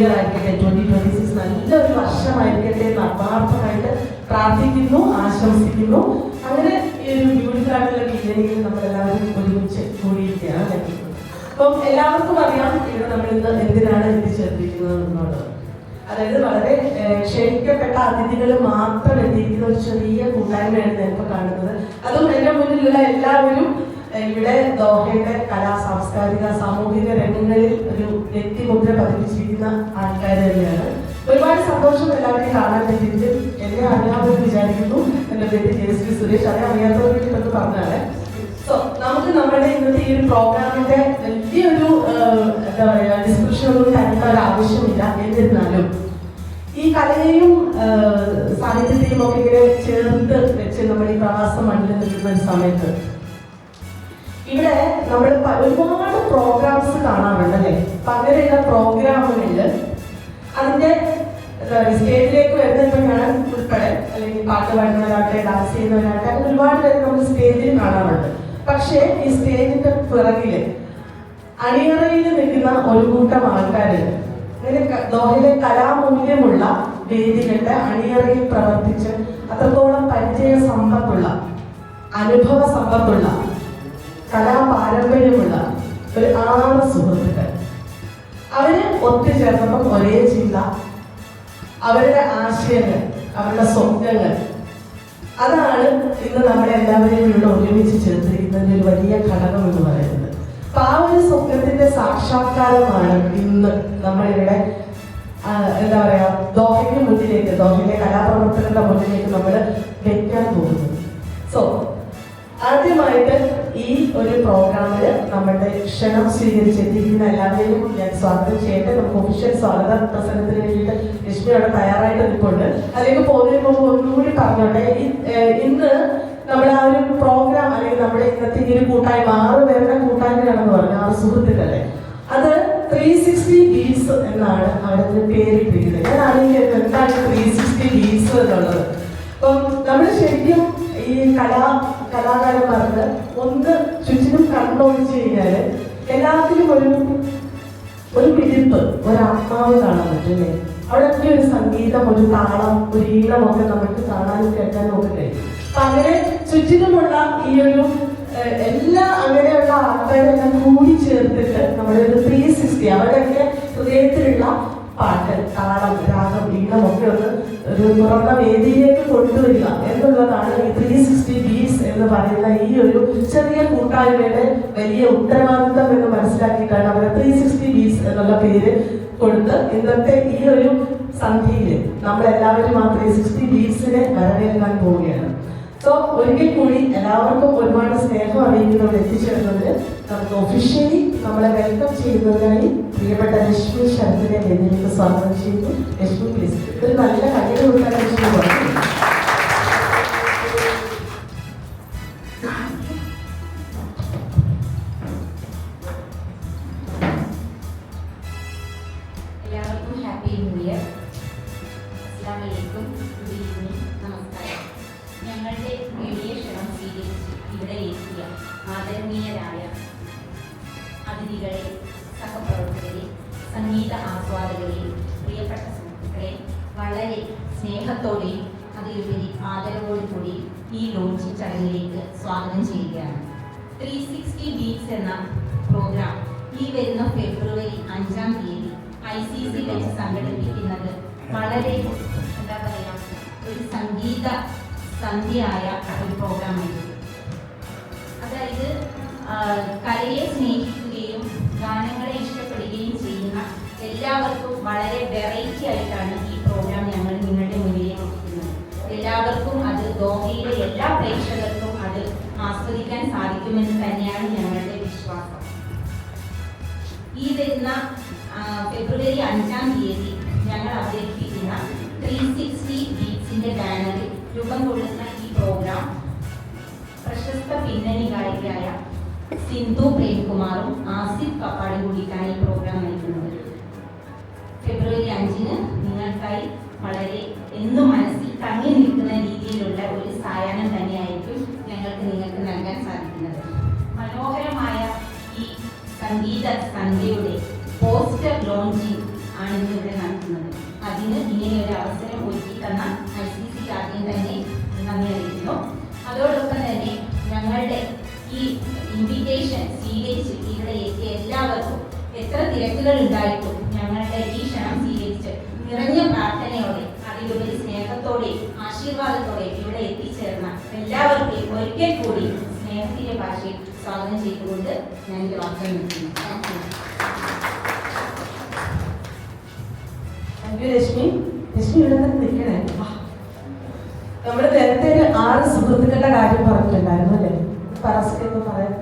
Year ആയിരിക്കട്ടെ, 2026 നല്ലൊരു വർഷമായിരിക്കട്ടെ എന്ന് ആത്മാർത്ഥമായിട്ട് പ്രാർത്ഥിക്കുന്നു, ആശംസിക്കുന്നു. അങ്ങനെ ഈ ഒരു ബ്യൂട്ടിഫുൾ ആയിട്ടുള്ള ഈവനിങ്ങിൽ നമ്മളെല്ലാവരും ഒരുമിച്ച് കൂടിയിരിക്കുകയാണ്. അപ്പം എല്ലാവർക്കും അറിയാം ഇവിടെ നമ്മൾ ഇന്ന് എന്തിനാണ് എത്തിച്ചേർത്തിരിക്കുന്നത് എന്നുള്ളത്. അതായത് വളരെ ക്ഷണിക്കപ്പെട്ട അതിഥികൾ മാത്രം എത്തിയിരിക്കുന്ന ഒരു ചെറിയ കൂട്ടായ്മയാണ് ഞാനിപ്പോൾ കാണുന്നത്. അതും എൻ്റെ മുന്നിലുള്ള എല്ലാവരും ഇവിടെ ദോഹയുടെ കലാ, സാംസ്കാരിക, സാമൂഹിക രംഗങ്ങളിൽ ഒരു വ്യക്തിമുദ്ര പതിപ്പിച്ചിരിക്കുന്ന ആൾക്കാർ തന്നെയാണ്. ഒരുപാട് സന്തോഷം എല്ലാവരെയും കാണാൻ പറ്റിയിട്ട്. എന്നെ അറിയാമെന്ന് വിചാരിക്കുന്നു. എൻ്റെ പേര് ജയശ്രീ സുരേഷ്. അതേ അറിയാത്തവർക്ക് പറഞ്ഞാണ്. സോ നമുക്ക് നമ്മുടെ ഇന്നത്തെ ഈ ഒരു പ്രോഗ്രാമിന്റെ വലിയൊരു എന്താ പറയുക ഡിസ്ക്രിപ്ഷൻ ഒന്നും തരേണ്ട ഒരു ആവശ്യമില്ല. എന്നിരുന്നാലും ഈ കലയെയും സാഹിത്യത്തെയും ഒക്കെ ഇങ്ങനെ ചേർത്ത് വെച്ച് നമ്മൾ ഈ പ്രവാസ മണ്ണിൽ നിൽക്കുന്ന ഒരു സമയത്ത് ഇവിടെ നമ്മൾ ഒരുപാട് പ്രോഗ്രാംസ് കാണാറുണ്ട് അല്ലേ? അപ്പൊ അങ്ങനെയുള്ള പ്രോഗ്രാമുകളിൽ അതിന്റെ സ്റ്റേജിലേക്ക് വരുന്നപ്പോൾ ഞാൻ ഉൾപ്പെടെ, അല്ലെങ്കിൽ പാട്ട് പാടുന്നവരാകട്ടെ, ഡാൻസ് ചെയ്യുന്നവരാകട്ടെ, അങ്ങനെ ഒരുപാട് പേര് നമ്മൾ സ്റ്റേജിൽ കാണാറുണ്ട്. പക്ഷേ ഈ സ്റ്റേജിന്റെ പിറകില് അണിയറയിൽ നിൽക്കുന്ന ഒരു കൂട്ടം ആൾക്കാരുണ്ട്. അങ്ങനെ ദോഹയിലെ കലാമൂല്യമുള്ള വേദികളുടെ അണിയറയിൽ പ്രവർത്തിച്ച് അത്രത്തോളം പരിചയ സമ്പത്തുള്ള, അനുഭവ സമ്പത്തുള്ള, കലാപാരമ്പര്യമുള്ള ഒരു 6 സുഹൃത്തുക്കൾ. അവര് ഒത്തുചേർന്നപ്പം ഒരേ ചിന്ത, അവരുടെ ആശയങ്ങൾ, അവരുടെ സ്വപ്നങ്ങൾ, അതാണ് ഇന്ന് നമ്മളെ എല്ലാവരെയും ഇവിടെ ഒരുമിച്ച് ചേർത്തിരിക്കുന്നതിന്റെ ഒരു വലിയ ഘടകം എന്ന് പറയുന്നത്. അപ്പൊ ആ ഒരു സ്വപ്നത്തിന്റെ സാക്ഷാത്കാരമാണ് ഇന്ന് നമ്മളിവിടെ എന്താ പറയാ ദോഹയ്ക്ക് മുന്നിലേക്ക്, ദോഹയിലെ കലാപ്രവർത്തകരുടെ മുന്നിലേക്ക് നമ്മൾ വെക്കാൻ പോകുന്നത്. സോ ആദ്യമായിട്ട് ഈ ഒരു പ്രോഗ്രാമിൽ നമ്മളുടെ ക്ഷണം സ്വീകരിച്ചെത്തിയിരിക്കുന്ന എല്ലാവരെയും ഞാൻ സ്വാഗതം ചെയ്യട്ടെ. നമുക്ക് ഒഫീഷ്യൽ സ്വാഗത പ്രസംഗത്തിന് വേണ്ടിയിട്ട് ലക്ഷ്മി അവിടെ തയ്യാറായിട്ട് നിൽപ്പുണ്ട്. അതിലേക്ക് പോകുന്നതിന് മുമ്പ് ഒന്നുകൂടി പറഞ്ഞോട്ടെ, ഇന്ന് നമ്മൾ ആ ഒരു പ്രോഗ്രാം, അല്ലെങ്കിൽ നമ്മുടെ ഇന്നത്തെ ഈ ഒരു കൂട്ടായ്മ 6 പേരുടെ കൂട്ടായ്മയാണെന്ന് പറഞ്ഞു, 6 സുഹൃത്തുക്കളെ. അത് 360 ബീറ്റ്സ് എന്നാണ് അവരതിന് പേരിട്ടിരിക്കുന്നത്. ഞാൻ അറിയില്ല എന്താണ് 360 ബീറ്റ്സ് എന്നുള്ളത്. അപ്പം നമ്മൾ ശരിക്കും ഈ കലാകാരന്മാർക്ക് ഒന്ന് ചുറ്റിനും കണ്ണൊഴിച്ചു കഴിഞ്ഞാൽ എല്ലാത്തിനും ഒരു പിടിപ്പ്, ഒരാത്മാവ് കാണാൻ പറ്റും. അവിടെയൊക്കെ ഒരു സംഗീതം, ഒരു താളം, ഒരു ഈണമൊക്കെ നമുക്ക് കാണാനും കേൾക്കാനും ഒക്കെ കഴിയും. അപ്പൊ അങ്ങനെ ചുറ്റിനുമുള്ള ഈ ഒരു എല്ലാ അങ്ങനെയുള്ള ആൾക്കാരെല്ലാം കൂടി ചേർത്തിട്ട് നമ്മുടെ ഒരു 360 അവരുടെയൊക്കെ ഹൃദയത്തിലുള്ള പാട്ട്, താളം, രാഗം, ഈണമൊക്കെ ഒന്ന് ഒരു തുറന്ന വേദിയിലേക്ക് കൊണ്ടുവരിക എന്നുള്ളതാണ് ഈ 360 ബീറ്റ്സ് എന്ന് പറയുന്ന ഈ ഒരു ചെറിയ കൂട്ടായ്മയുടെ വലിയ ഉത്തരവാദിത്തം എന്ന് മനസ്സിലാക്കിയിട്ടാണ് അവരെ 360 ബീറ്റ്സ് എന്നുള്ള പേര് കൊടുത്ത് ഇന്നത്തെ ഈ ഒരു സന്ധ്യയിൽ നമ്മളെല്ലാവരും ആ 360 ബീറ്റ്സിനെ വരവേൽക്കാൻ പോവുകയാണ്. സോ ഒരിക്കൽ കൂടി എല്ലാവർക്കും ഒരുപാട് സ്നേഹം അറിയിക്കുന്നവർ എത്തിച്ചേർന്നതിന് നമുക്ക് ഒഫീഷ്യലി നമ്മളെ വെൽക്കം ചെയ്യുന്നതിനായി പ്രിയപ്പെട്ട ലക്ഷ്മി ശരത്തിനെ വേദിയിലേക്ക് സ്വാഗതം ചെയ്യുന്നു. ലക്ഷ്മി പ്ലീസ്. ഒരു നല്ല കയ്യിൽ കൊടുക്കാൻ ലക്ഷ്മി പറഞ്ഞു. എല്ലാവർക്കും ഹാപ്പി ന്യൂ ഇയർ. അസ്സലാമു അലൈക്കും, ഗുഡ് ഈവനിങ്, നമസ്കാരം. ഞങ്ങളുടെ വലിയ ക്ഷണം സ്വീകരിച്ച് ഇവിടെ എത്തിയ ആദരണീയരായ അതിഥികളെ, സഹപ്രവർത്തകരെ, സംഗീത ആസ്വാദകരെ, പ്രിയപ്പെട്ട സുഹൃത്തുക്കളെ വളരെ സ്നേഹത്തോടെയും അതിലുപരി ആദരവോടുകൂടി ഈ ലോഞ്ചിങ് ചടങ്ങിലേക്ക് സ്വാഗതം ചെയ്യുകയാണ്. 360 ബീറ്റ്സ് എന്ന പ്രോഗ്രാം ഈ വരുന്ന ഫെബ്രുവരി 5-ാം തീയതി ICC വെച്ച് സംഘടിപ്പിക്കുന്നത് വളരെ എന്താ പറയുക ഒരു സംഗീത സന്ധ്യയായ ഒരു പ്രോഗ്രാമായിരുന്നു. അതായത് കലയെ സ്നേഹിക്കുകയും ഗാനങ്ങളെ ഇഷ്ടപ്പെടുകയും ചെയ്യുന്ന എല്ലാവർക്കും വളരെ വെറൈറ്റി ആയിട്ടാണ് ഈ പ്രോഗ്രാം ഞങ്ങൾ നിങ്ങളുടെ മുന്നിലേക്ക് എത്തിക്കുന്നത്. എല്ലാവർക്കും അത് ദോഹയിലെ എല്ലാ പ്രേക്ഷകർക്കും അത് ആസ്വദിക്കാൻ സാധിക്കുമെന്ന് തന്നെയാണ് ഞങ്ങളുടെ വിശ്വാസം. ഈ വരുന്ന ഫെബ്രുവരി 5-ാം തീയതി ഞങ്ങൾ അവതരിപ്പിക്കുന്ന 360 ബീറ്റ്സിന്റെ ബാനറിൽ രൂപം കൊള്ളുന്ന ഈ പ്രോഗ്രാം പ്രശസ്ത പിന്നണി ഗായികയായ സിന്ധു പ്രേംകുമാറും ആസിഫ് കപ്പാടും കൂടിയിട്ടാണ് ഈ പ്രോഗ്രാം നയിക്കുന്നത്. ഫെബ്രുവരി 5-ന് നിങ്ങൾക്കായി വളരെ എന്നും മനസ്സിൽ തങ്ങി നിൽക്കുന്ന രീതിയിലുള്ള ഒരു സായാഹ്നം തന്നെയായിരിക്കും നിങ്ങൾക്ക് നൽകാൻ സാധിക്കുന്നത്. മനോഹരമായ ഈ സംഗീത സന്ധ്യയുടെ പോസ്റ്റർ ലോഞ്ചിങ് ആണ് ഇവിടെ തന്ന ICC ആദ്യം തന്നെ നന്ദി അറിയിക്കുന്നു. അതോടൊപ്പം തന്നെ ഞങ്ങളുടെ ഈ ഇൻവിറ്റേഷൻ സ്വീകരിച്ച് ഇവിടെ എത്തിയ എല്ലാവർക്കും എത്ര തിരക്കുകൾ ഉണ്ടായിട്ടും ഞങ്ങളുടെ ഈ ക്ഷണം സ്വീകരിച്ച് നിറഞ്ഞ പ്രാർത്ഥനയോടെ അതിലുപരി സ്നേഹത്തോടെ ആശീർവാദത്തോടെ ഇവിടെ എത്തിച്ചേർന്ന എല്ലാവർക്കും ഒരിക്കൽ കൂടി സ്നേഹത്തിന്റെ ഭാഷയിൽ സ്വാഗതം ചെയ്തുകൊണ്ട് ഞാൻ ഇത് വാർത്ത നിർത്തുന്നു. ലക്ഷ്മി ഇവിടെ തന്നെ നിൽക്കണേ. നമ്മള് നേരത്തെ ഒരു 6 സുഹൃത്തുക്കളുടെ കാര്യം പറഞ്ഞിട്ടുണ്ടായിരുന്നു അല്ലേ? പരസ്യം പറയാം.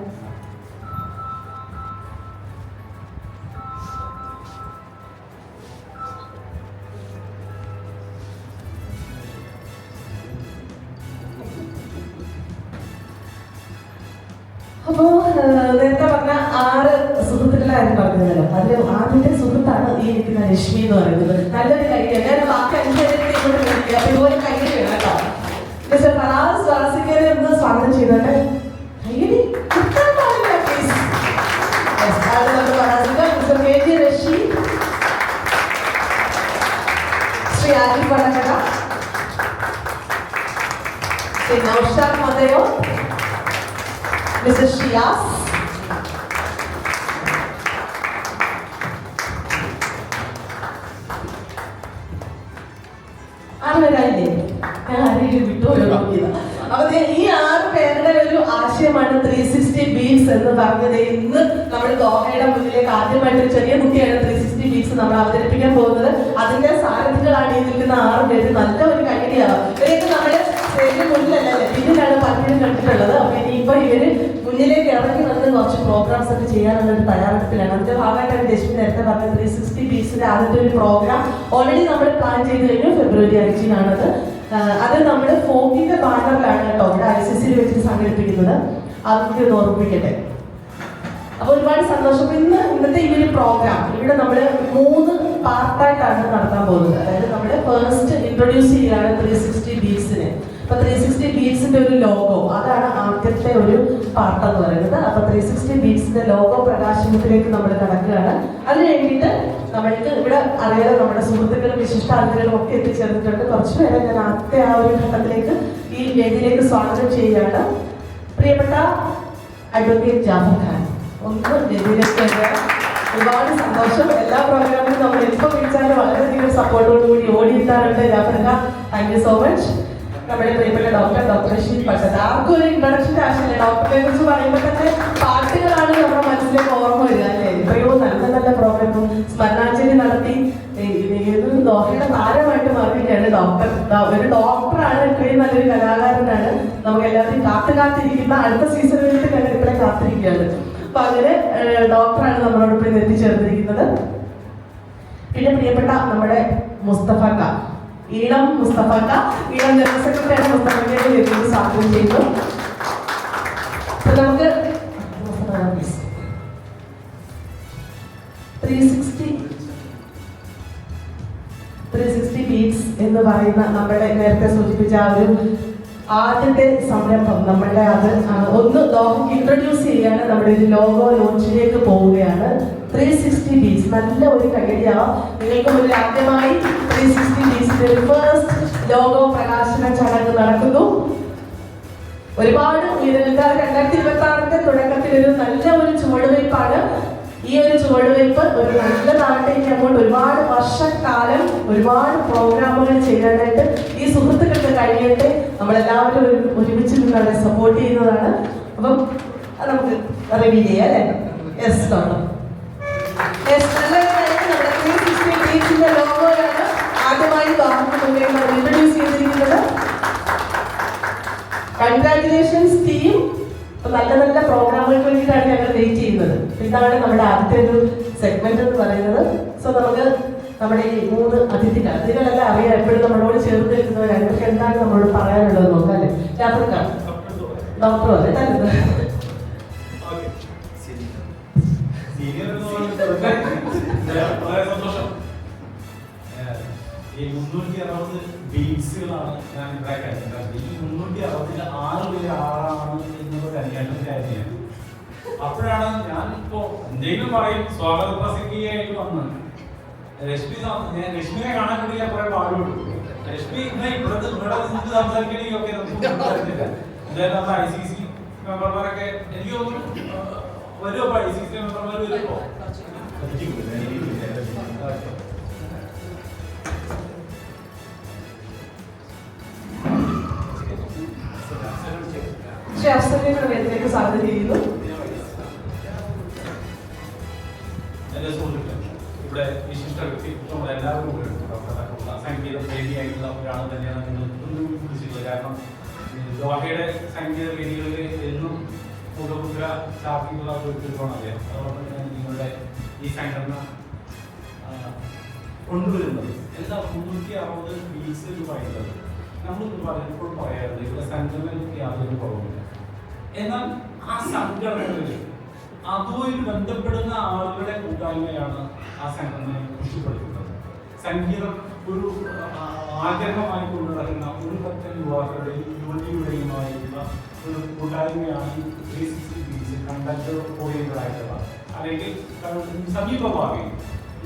അപ്പോ നേരത്തെ പറഞ്ഞ 6 സുഹൃത്തുക്കളായിരുന്നു പറഞ്ഞല്ലോ. അതിൽ ആദ്യത്തെ സുഹൃത്താണ് ഈ ഇരിക്കുന്ന ലക്ഷ്മി എന്ന് പറയുന്നത്. നല്ലൊരു കൈയ്യാണ്. ഞാൻ ബാക്കി 5 അപ്പൊ ഇതുപോലെ കൈയ്യടി വേണം കേട്ടോ. മിസ്റ്റർ ഫറാസ് വാസിക്കരെ ഒന്ന് സ്വാഗതം ചെയ്തോട്ടെ. കൈയ്യടി കിട്ടാൻ പാടില്ല please. Mister KG Rashid, Shri Arif Vadakara, Shri Naushad മദയോ, Mrs. Shias, അപ്പൊ ഈ 6 പേരുടെ ഒരു ആശയമാണ് 360 ബീറ്റ്സ് എന്ന് പറഞ്ഞത്. ഇന്ന് നമ്മൾ ദോഹയുടെ മുന്നിലേക്ക് ആദ്യമായിട്ട് ഒരു ചെറിയ കുട്ടിയാണ് 360 ബീറ്റ്സ് നമ്മൾ അവതരിപ്പിക്കാൻ പോകുന്നത്. അതിന്റെ സാരഥികളാണ് ഈ നിൽക്കുന്ന 6 പേര്. നല്ല ഒരു കൈയ്യടിയാവാം. ഇവരൊക്കെ നമ്മുടെ സ്റ്റേജിന് മുന്നിലല്ലേ, പിന്നിലാണ് പലരും കണ്ടിട്ടുള്ളത്. അപ്പൊ ഇനിയിപ്പോ ഇവര് മുന്നിലേക്ക് ഇറങ്ങി വന്ന് കുറച്ച് പ്രോഗ്രാംസ് ഒക്കെ ചെയ്യാനുള്ള ഒരു തയ്യാറെടുപ്പിലാണ്. അതിന്റെ ഭാഗമായിട്ടാണ് ലക്ഷ്മി നേരത്തെ പറഞ്ഞ 360 ബീറ്റ്സിന്റെ ആദ്യത്തെ ഒരു പ്രോഗ്രാം ഓൾറെഡി നമ്മൾ പ്ലാൻ ചെയ്ത് കഴിഞ്ഞു. ഫെബ്രുവരി 5-നാണത്. അത് നമ്മുടെ ഫോക്കിന്റെ ബാനറിലാണ് കേട്ടോ ഇവിടെ ICC വെച്ച് സംഘടിപ്പിക്കുന്നത്. അതൊക്കെ ഒന്ന് ഓർമ്മിപ്പിക്കട്ടെ. അപ്പൊ ഒരുപാട് സന്തോഷം. ഇന്നത്തെ ഈ ഒരു പ്രോഗ്രാം ഇവിടെ നമ്മള് 3 പാർട്ടായിട്ടാണ് നടത്താൻ പോകുന്നത്. അതായത് നമ്മള് ഫസ്റ്റ് ഇൻട്രൊഡ്യൂസ് ചെയ്യാണ് 360 ബീറ്റ്സിനെ. അപ്പൊ 360 ബീറ്റ്സിന്റെ ഒരു ലോഗോ, അതാണ് ആദ്യത്തെ ഒരു പാർട്ട് എന്ന് പറയുന്നത്. അപ്പൊ 360 ബീറ്റ്സിന്റെ ലോഗോ പ്രകാശനത്തിലേക്ക് നമ്മൾ കടക്കുകയാണ്. അതിന് വേണ്ടിയിട്ട് നമ്മൾക്ക് ഇവിടെ അറിയാതെ നമ്മുടെ സുഹൃത്തുക്കളും വിശിഷ്ടാതിഥികളും ഒക്കെ എത്തിച്ചേർന്നിട്ടുണ്ട്. കുറച്ചുപേരെ ഞാൻ ആദ്യത്തെ ആ ഒരു ഘട്ടത്തിലേക്ക് ഈ വേദിയിലേക്ക് സ്വാഗതം ചെയ്യുകയാണ്. പ്രിയപ്പെട്ട അഡ്വക്കേറ്റ് ജാഫർ ഖാൻ, ഒന്ന് വേദിയിലേക്ക് ഒരുപാട് സന്തോഷം. എല്ലാ പ്രോഗ്രാമിലും നമ്മൾ എപ്പോൾ വിളിച്ചാലും വളരെയധികം സപ്പോർട്ടോടുകൂടി ഓടിയെത്താറുണ്ട്. Jafar Khan, thank you so much. നമ്മുടെ പ്രിയപ്പെട്ട ഡോക്ടർ റഷീദ് പട്ടത്. ആർക്കും ഒരു ഇൻട്രൊഡക്ഷന്റെ ആവശ്യമില്ല. ഡോക്ടറിനെ കുറിച്ച് പറയുമ്പോൾ തന്നെ പാട്ടുകളാണ് നമ്മുടെ മനസ്സിലേക്ക് ഓർമ്മ വരിക അല്ലേ? എത്രയോ നല്ല നല്ല പ്രോഗ്രാം സ്മരണാഞ്ജലി നടത്തി ദോഹയുടെ താരമായിട്ട് മാറിയിട്ടാണ് ഡോക്ടർ. ഒരു ഡോക്ടറാണ്, ഇത്രയും നല്ലൊരു കലാകാരനാണ്. നമുക്ക് എല്ലാവരും കാത്തിരിക്കുന്ന അടുത്ത സീസൺ വേണ്ടിയിട്ട് ഞങ്ങൾ ഇപ്പോഴെ കാത്തിരിക്കുകയാണ്. അപ്പൊ അങ്ങനെ ഡോക്ടറാണ് നമ്മളോടൊപ്പം ഇന്ന് എത്തിച്ചേർന്നിരിക്കുന്നത്. പിന്നെ പ്രിയപ്പെട്ട നമ്മുടെ മുസ്തഫക്ക, ഈണം മുസ്തഫക്ക, ഈണം ജനറൽ സെക്രട്ടറിയാണ്. മുസ്തഫക്കയുടെ വേദിയിൽ സ്വാഗതം ചെയ്തു. അപ്പൊ നമുക്ക് 360 ബീറ്റ്സ് എന്ന് പറയുന്ന നമ്മുടെ നേരത്തെ സൂചിപ്പിച്ച ആ ഒരു ആദ്യത്തെ സംരംഭം നമ്മളുടെ അത് ഒന്ന് ദോഹയ്ക്ക് ഇൻട്രൊഡ്യൂസ് ചെയ്യാണ്. നമ്മുടെ ഒരു ലോഗോ ലോഞ്ചിലേക്ക് പോവുകയാണ്. 360 ബീറ്റ്സ് നല്ല ഒരു കൈയ്യടിയാവാം. നിങ്ങൾക്ക് മുന്നിൽ ആദ്യമായി 360 ബീറ്റ്സിന്റെ ഫസ്റ്റ് ലോഗോ പ്രകാശന ചടങ്ങ് നടക്കുന്നു. ഒരുപാട് 2026 തുടക്കത്തിൽ ഒരു നല്ല ഒരു ചുവടുവയ്പ്പാണ്. ഈ ഒരു ചുവടുവയ്പ്പ് ഒരു നല്ല നാട്ടിലേക്ക് അങ്ങോട്ട് ഒരുപാട് വർഷക്കാലം ഒരുപാട് പ്രോഗ്രാമുകൾ ചെയ്യാനായിട്ട് ഈ സുഹൃത്തുക്കൾക്ക് കഴിയട്ടെ. നമ്മളെല്ലാവരും ഒരുമിച്ച് നിന്ന് അവരെ സപ്പോർട്ട് ചെയ്യുന്നതാണ്. അപ്പം അത് നമുക്ക് റിവീൽ ചെയ്യാം അല്ലേ? Yes doctor. നമ്മുടെ 360 ബീറ്റ്സിന്റെ ലോഗോയാണ് ആദ്യമായി ഇൻട്രൊഡ്യൂസ് ചെയ്തിരിക്കുന്നത്. Congratulations team. നല്ല നല്ല പ്രോഗ്രാമുകൾക്ക് വേണ്ടിയിട്ടാണ് ഞങ്ങൾ വെയിറ്റ് ചെയ്യുന്നത്. ഇതാണ് നമ്മുടെ ആദ്യത്തെ ഒരു സെഗ്മെന്റ് എന്ന് പറയുന്നത്. സോ നമുക്ക് നമ്മുടെ ഈ 3 അതിഥികളെല്ലാം അറിയാം, എപ്പോഴും നമ്മളോട് ചേർന്ന് നിൽക്കുന്നവരാണ്. പക്ഷെ എന്താണ് നമ്മളോട് പറയാനുള്ളത് നോക്കാം അല്ലേ? ഡോക്ടർ അല്ലേ തന്നെ ഈ 360 ബീറ്റ്സുകളാണ് ഞാൻ ഉണ്ടാക്കിയത്. ഈ 366 പേര് ആളാണ് എന്നുള്ള കാര്യമാണ്. അപ്പോഴാണ് ഞാൻ ഇപ്പോ എന്തെങ്കിലും പറയും സ്വാഗത പ്രസംഗിയായിട്ട് വന്നത്. രശ്മിനെ കാണാൻ വേണ്ടി ഞാൻ കുറെ പാടുപെട്ടു. രശ്മി ഇവിടെ നിന്ന് സംസാരിക്കണമെങ്കിൽ എന്തായാലും നമ്മുടെ ICC മെമ്പർമാരൊക്കെ എനിക്ക് തോന്നുന്നു വരുമോ? ICC മെമ്പർമാർ വരുമോ? ശ്രീ അഫ്സലിനെ വേദിയിലേക്ക് സ്വാഗതം ചെയ്യുന്നു. എന്റെ സുഹൃത്തുക്കൾ, ഇവിടെ വിശിഷ്ട വ്യക്തിത്വം എല്ലാവരും സംഗീത പ്രേമിയായിട്ടുള്ള ഒരാൾ തന്നെയാണ് നിങ്ങൾ വിളിച്ചിട്ടുള്ളത്. കാരണം ദോഹയുടെ സംഗീത വേദികളിൽ എന്നും മുഖമുദ്ര സ്ഥാപിക്കുന്ന ഒരു വ്യക്തിത്വമാണ് അദ്ദേഹം. അതോടൊപ്പം തന്നെ നിങ്ങളുടെ ഈ സംഘടന കൊണ്ടുവരുന്നത് എല്ലാ 360 ബീറ്റ്സ് എന്ന് പറയുന്നത് നമ്മൾ പലപ്പോഴും പറയാറുണ്ട് ഇവിടെ സംഘടനകൾക്ക് യാതൊരു കുറവില്ല. എന്നാൽ ആ സംഘടനകളിൽ അതുമായി ബന്ധപ്പെടുന്ന ആളുകളുടെ കൂട്ടായ്മയാണ് ആ സംഘടനയെ പുഷ്ടിപ്പെടുത്തുന്നത്. സംഗീതം ഒരു ആഗ്രഹമായി കൊണ്ടു നടക്കുന്ന ഒരു പറ്റം യുവാക്കളുടെയും യുവതിയുടെയുമായിട്ടുള്ള ഒരു കൂട്ടായ്മയാണ് 360 ബീറ്റ്സ് കണ്ടക്ട് ഓറിയന്റഡായിട്ടുള്ള അല്ലെങ്കിൽ സമീപഭാവി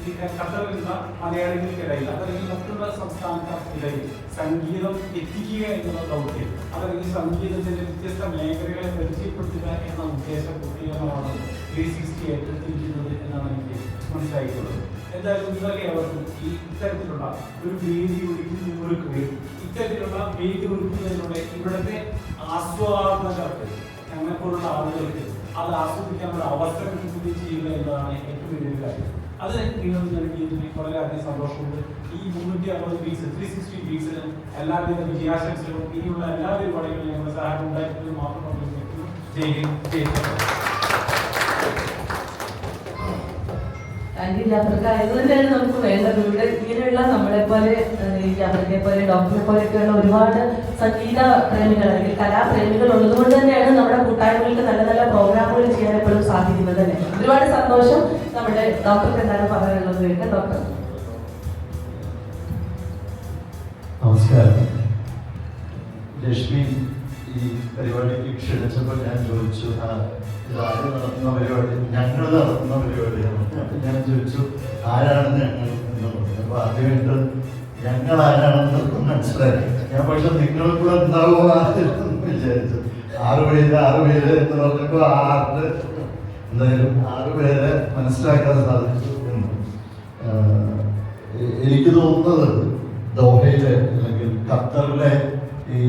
ഖത്തറിലുള്ള മലയാളികൾക്കിടയിൽ അതല്ലെങ്കിൽ മറ്റുള്ള സംസ്ഥാനക്കാർക്കിടയിൽ സംഗീതം എത്തിക്കുക എന്നുള്ള ദൗത്യം അതല്ലെങ്കിൽ സംഗീതത്തിന്റെ വ്യത്യസ്ത മേഖലകളെ പരിചയപ്പെടുത്തുക എന്ന ഉദ്ദേശ പൂർത്തീകരണമാണ് 360 ഏറ്റെടുത്തിരിക്കുന്നത് എന്നാണ് എനിക്ക് മനസ്സിലായിട്ടുള്ളത്. എന്തായാലും നിങ്ങൾക്ക് അവർക്കും ഈ ഇത്തരത്തിലുള്ള ഒരു വേദി ഒരുക്കുകയും ഇത്തരത്തിലുള്ള വേദി ഒരുക്കുന്നതിലൂടെ ഇവിടുത്തെ ആസ്വാദകർക്ക് ഞങ്ങളെപ്പോലുള്ള ആളുകൾക്ക് അത് ആസ്വദിക്കാനുള്ള അവസരം കിട്ടുകയും ചെയ്യുക എന്നതാണ് ഏറ്റവും വലിയ കാര്യം. അത് നിങ്ങൾ നൽകിയതിന് വളരെയധികം സന്തോഷമുണ്ട്. ഈ 360 ബീറ്റ്സ് 360 ബീറ്റ്സിന് എല്ലാവിധ വിജയാശംസകളും ഇനിയുള്ള എല്ലാ പരിപാടികളും ഞങ്ങളുടെ സഹായം ഉണ്ടായിട്ടുള്ളത് മാത്രം യാത്രക്കായത് തന്നെയാണ് നമുക്ക് വേണ്ടത്. ഇവിടെ ഇങ്ങനെയുള്ള നമ്മളെ പോലെ ഈ യാത്രയെ പോലെ ഡോക്ടറെ പോലെയൊക്കെയുള്ള ഒരുപാട് സംഗീത പ്രേമികൾ അല്ലെങ്കിൽ കലാപ്രേമികൾ ഉള്ളതുകൊണ്ട് തന്നെയാണ് നമ്മുടെ കൂട്ടായ്മകൾക്ക് നല്ല നല്ല പ്രോഗ്രാമുകൾ ചെയ്യാൻ എപ്പോഴും സാധിക്കുന്നത് തന്നെ. ഒരുപാട് സന്തോഷം. നമ്മുടെ ഡോക്ടർക്ക് എന്താണ് പറയാനുള്ളത് കേൾക്കാം. ഡോക്ടർ നമസ്കാരം. ലക്ഷ്മി ഈ പരിപാടിക്ക് ക്ഷണിച്ചപ്പോൾ ഞാൻ ചോദിച്ചു ഇതാര് നടത്തുന്ന പരിപാടി? ഞങ്ങൾ നടത്തുന്ന പരിപാടിയാണ്. അപ്പം ഞാൻ ചോദിച്ചു ആരാണ് ഞങ്ങൾ എന്ന് പറഞ്ഞു. അപ്പോൾ ആദ്യമായിട്ട് ഞങ്ങൾ ആരാണെന്ന് മനസ്സിലായി. ഞാൻ പക്ഷെ നിങ്ങൾ കൂടെ ഉണ്ടാവുക എന്ന് വിചാരിച്ചു. 6 പേര് എന്ന് പറഞ്ഞപ്പോൾ 6 എന്തായാലും 6 പേരെ മനസ്സിലാക്കാൻ സാധിച്ചു എന്ന് എനിക്ക് തോന്നുന്നത് ദോഹയിലെ അല്ലെങ്കിൽ ഖത്തറിലെ ഈ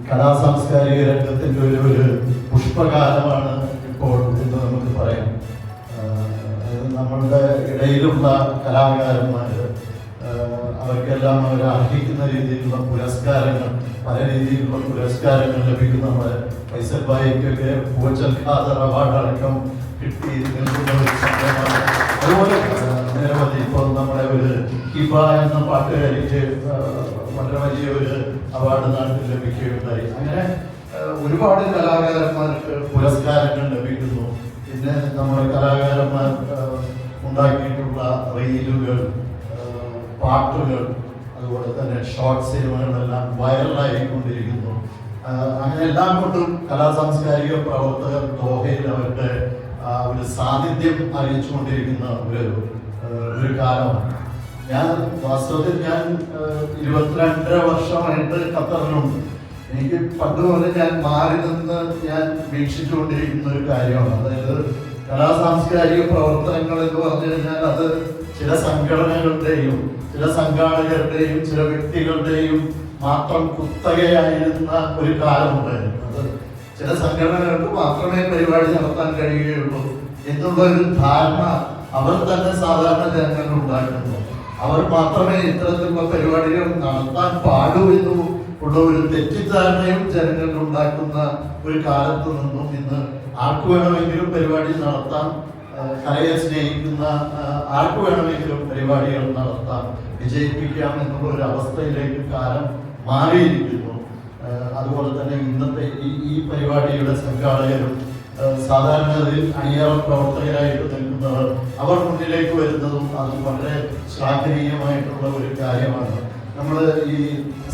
കലാസാംസ്കാരിക രംഗത്തിൻ്റെ ഒരു പുഷ്പകാലമാണ് ഇപ്പോൾ എന്ന് നമുക്ക് പറയാം. നമ്മളുടെ ഇടയിലുള്ള കലാകാരന്മാർ അവർക്കെല്ലാം അവർ അർഹിക്കുന്ന രീതിയിലുള്ള പുരസ്കാരങ്ങൾ, പല രീതിയിലുള്ള പുരസ്കാരങ്ങൾ ലഭിക്കുന്ന നമ്മുടെ ഫൈസൽ ഭായിക്കൊക്കെ പൂച്ചൽ ഖാദർ അവാർഡ് അടക്കം കിട്ടി നിൽക്കുന്ന ഒരു സംഭവമാണ്. അതുപോലെ നിരവധി ഇപ്പോൾ നമ്മുടെ ഒരു ഹിബ എന്ന പാട്ടുകാരിക്ക് വളരെ വലിയ ഒരു അവാർഡ് നാട്ടിൽ ലഭിക്കുകയുണ്ടായി. അങ്ങനെ ഒരുപാട് കലാകാരന്മാർക്ക് പുരസ്കാരങ്ങൾ ലഭിക്കുന്നു. പിന്നെ നമ്മുടെ കലാകാരന്മാർ ഉണ്ടാക്കിയിട്ടുള്ള റീലുകൾ, പാട്ടുകൾ, അതുപോലെ തന്നെ ഷോർട്ട് സിനിമകളെല്ലാം വൈറലായിക്കൊണ്ടിരിക്കുന്നു. അങ്ങനെ എല്ലാം കൊണ്ടും കലാസാംസ്കാരിക പ്രവർത്തകർ ദോഹയിൽ അവരുടെ ഒരു സാന്നിധ്യം അറിയിച്ചുകൊണ്ടിരിക്കുന്ന ഒരു കാലമാണ്. വാസ്തവത്തിൽ ഞാൻ 22 വർഷമായിട്ട് ഖത്തറിലുണ്ട്. എനിക്ക് പണ്ട് പോലെ ഞാൻ മാറി നിന്ന് ഞാൻ വീക്ഷിച്ചുകൊണ്ടിരിക്കുന്ന ഒരു കാര്യമാണ്. അതായത് കലാസാംസ്കാരിക പ്രവർത്തനങ്ങൾ എന്ന് പറഞ്ഞു കഴിഞ്ഞാൽ അത് ചില സംഘടനകളുടെയും ചില സംഘാടകരുടെയും ചില വ്യക്തികളുടെയും മാത്രം കുത്തകയായിരുന്ന ഒരു കാലമുണ്ടായിരുന്നു. അത് ചില സംഘടനകൾക്ക് മാത്രമേ പരിപാടി നടത്താൻ കഴിയുകയുള്ളൂ എന്നുള്ള ഒരു ധാരണ അവർ തന്നെ സാധാരണ ജനങ്ങളിൽ ഉണ്ടാക്കുന്നു. അവർ മാത്രമേ ഇത്തരത്തിലുള്ള പരിപാടികൾ നടത്താൻ പാടൂ എന്നും ഉള്ള ഒരു തെറ്റിദ്ധാരണയും ജനങ്ങളിൽ ഉണ്ടാക്കുന്ന ഒരു കാലത്ത് നിന്നും ഇന്ന് ആർക്ക് വേണമെങ്കിലും പരിപാടി നടത്താം, കലയെ സ്നേഹിക്കുന്ന ആർക്ക് വേണമെങ്കിലും പരിപാടികൾ നടത്താം, വിജയിപ്പിക്കാം എന്നുള്ള ഒരു അവസ്ഥയിലേക്ക് കാലം മാറിയിരിക്കുന്നു. അതുപോലെ തന്നെ ഇന്നത്തെ ഈ പരിപാടിയുടെ സംഘാടകരും സാധാരണഗതിയിൽ അണിയറ പ്രവർത്തകരായിട്ട് നിൽക്കുന്നവർ അവർ മുന്നിലേക്ക് വരുന്നതും അത് വളരെ ശ്ലാഘനീയമായിട്ടുള്ള ഒരു കാര്യമാണ്. നമ്മൾ ഈ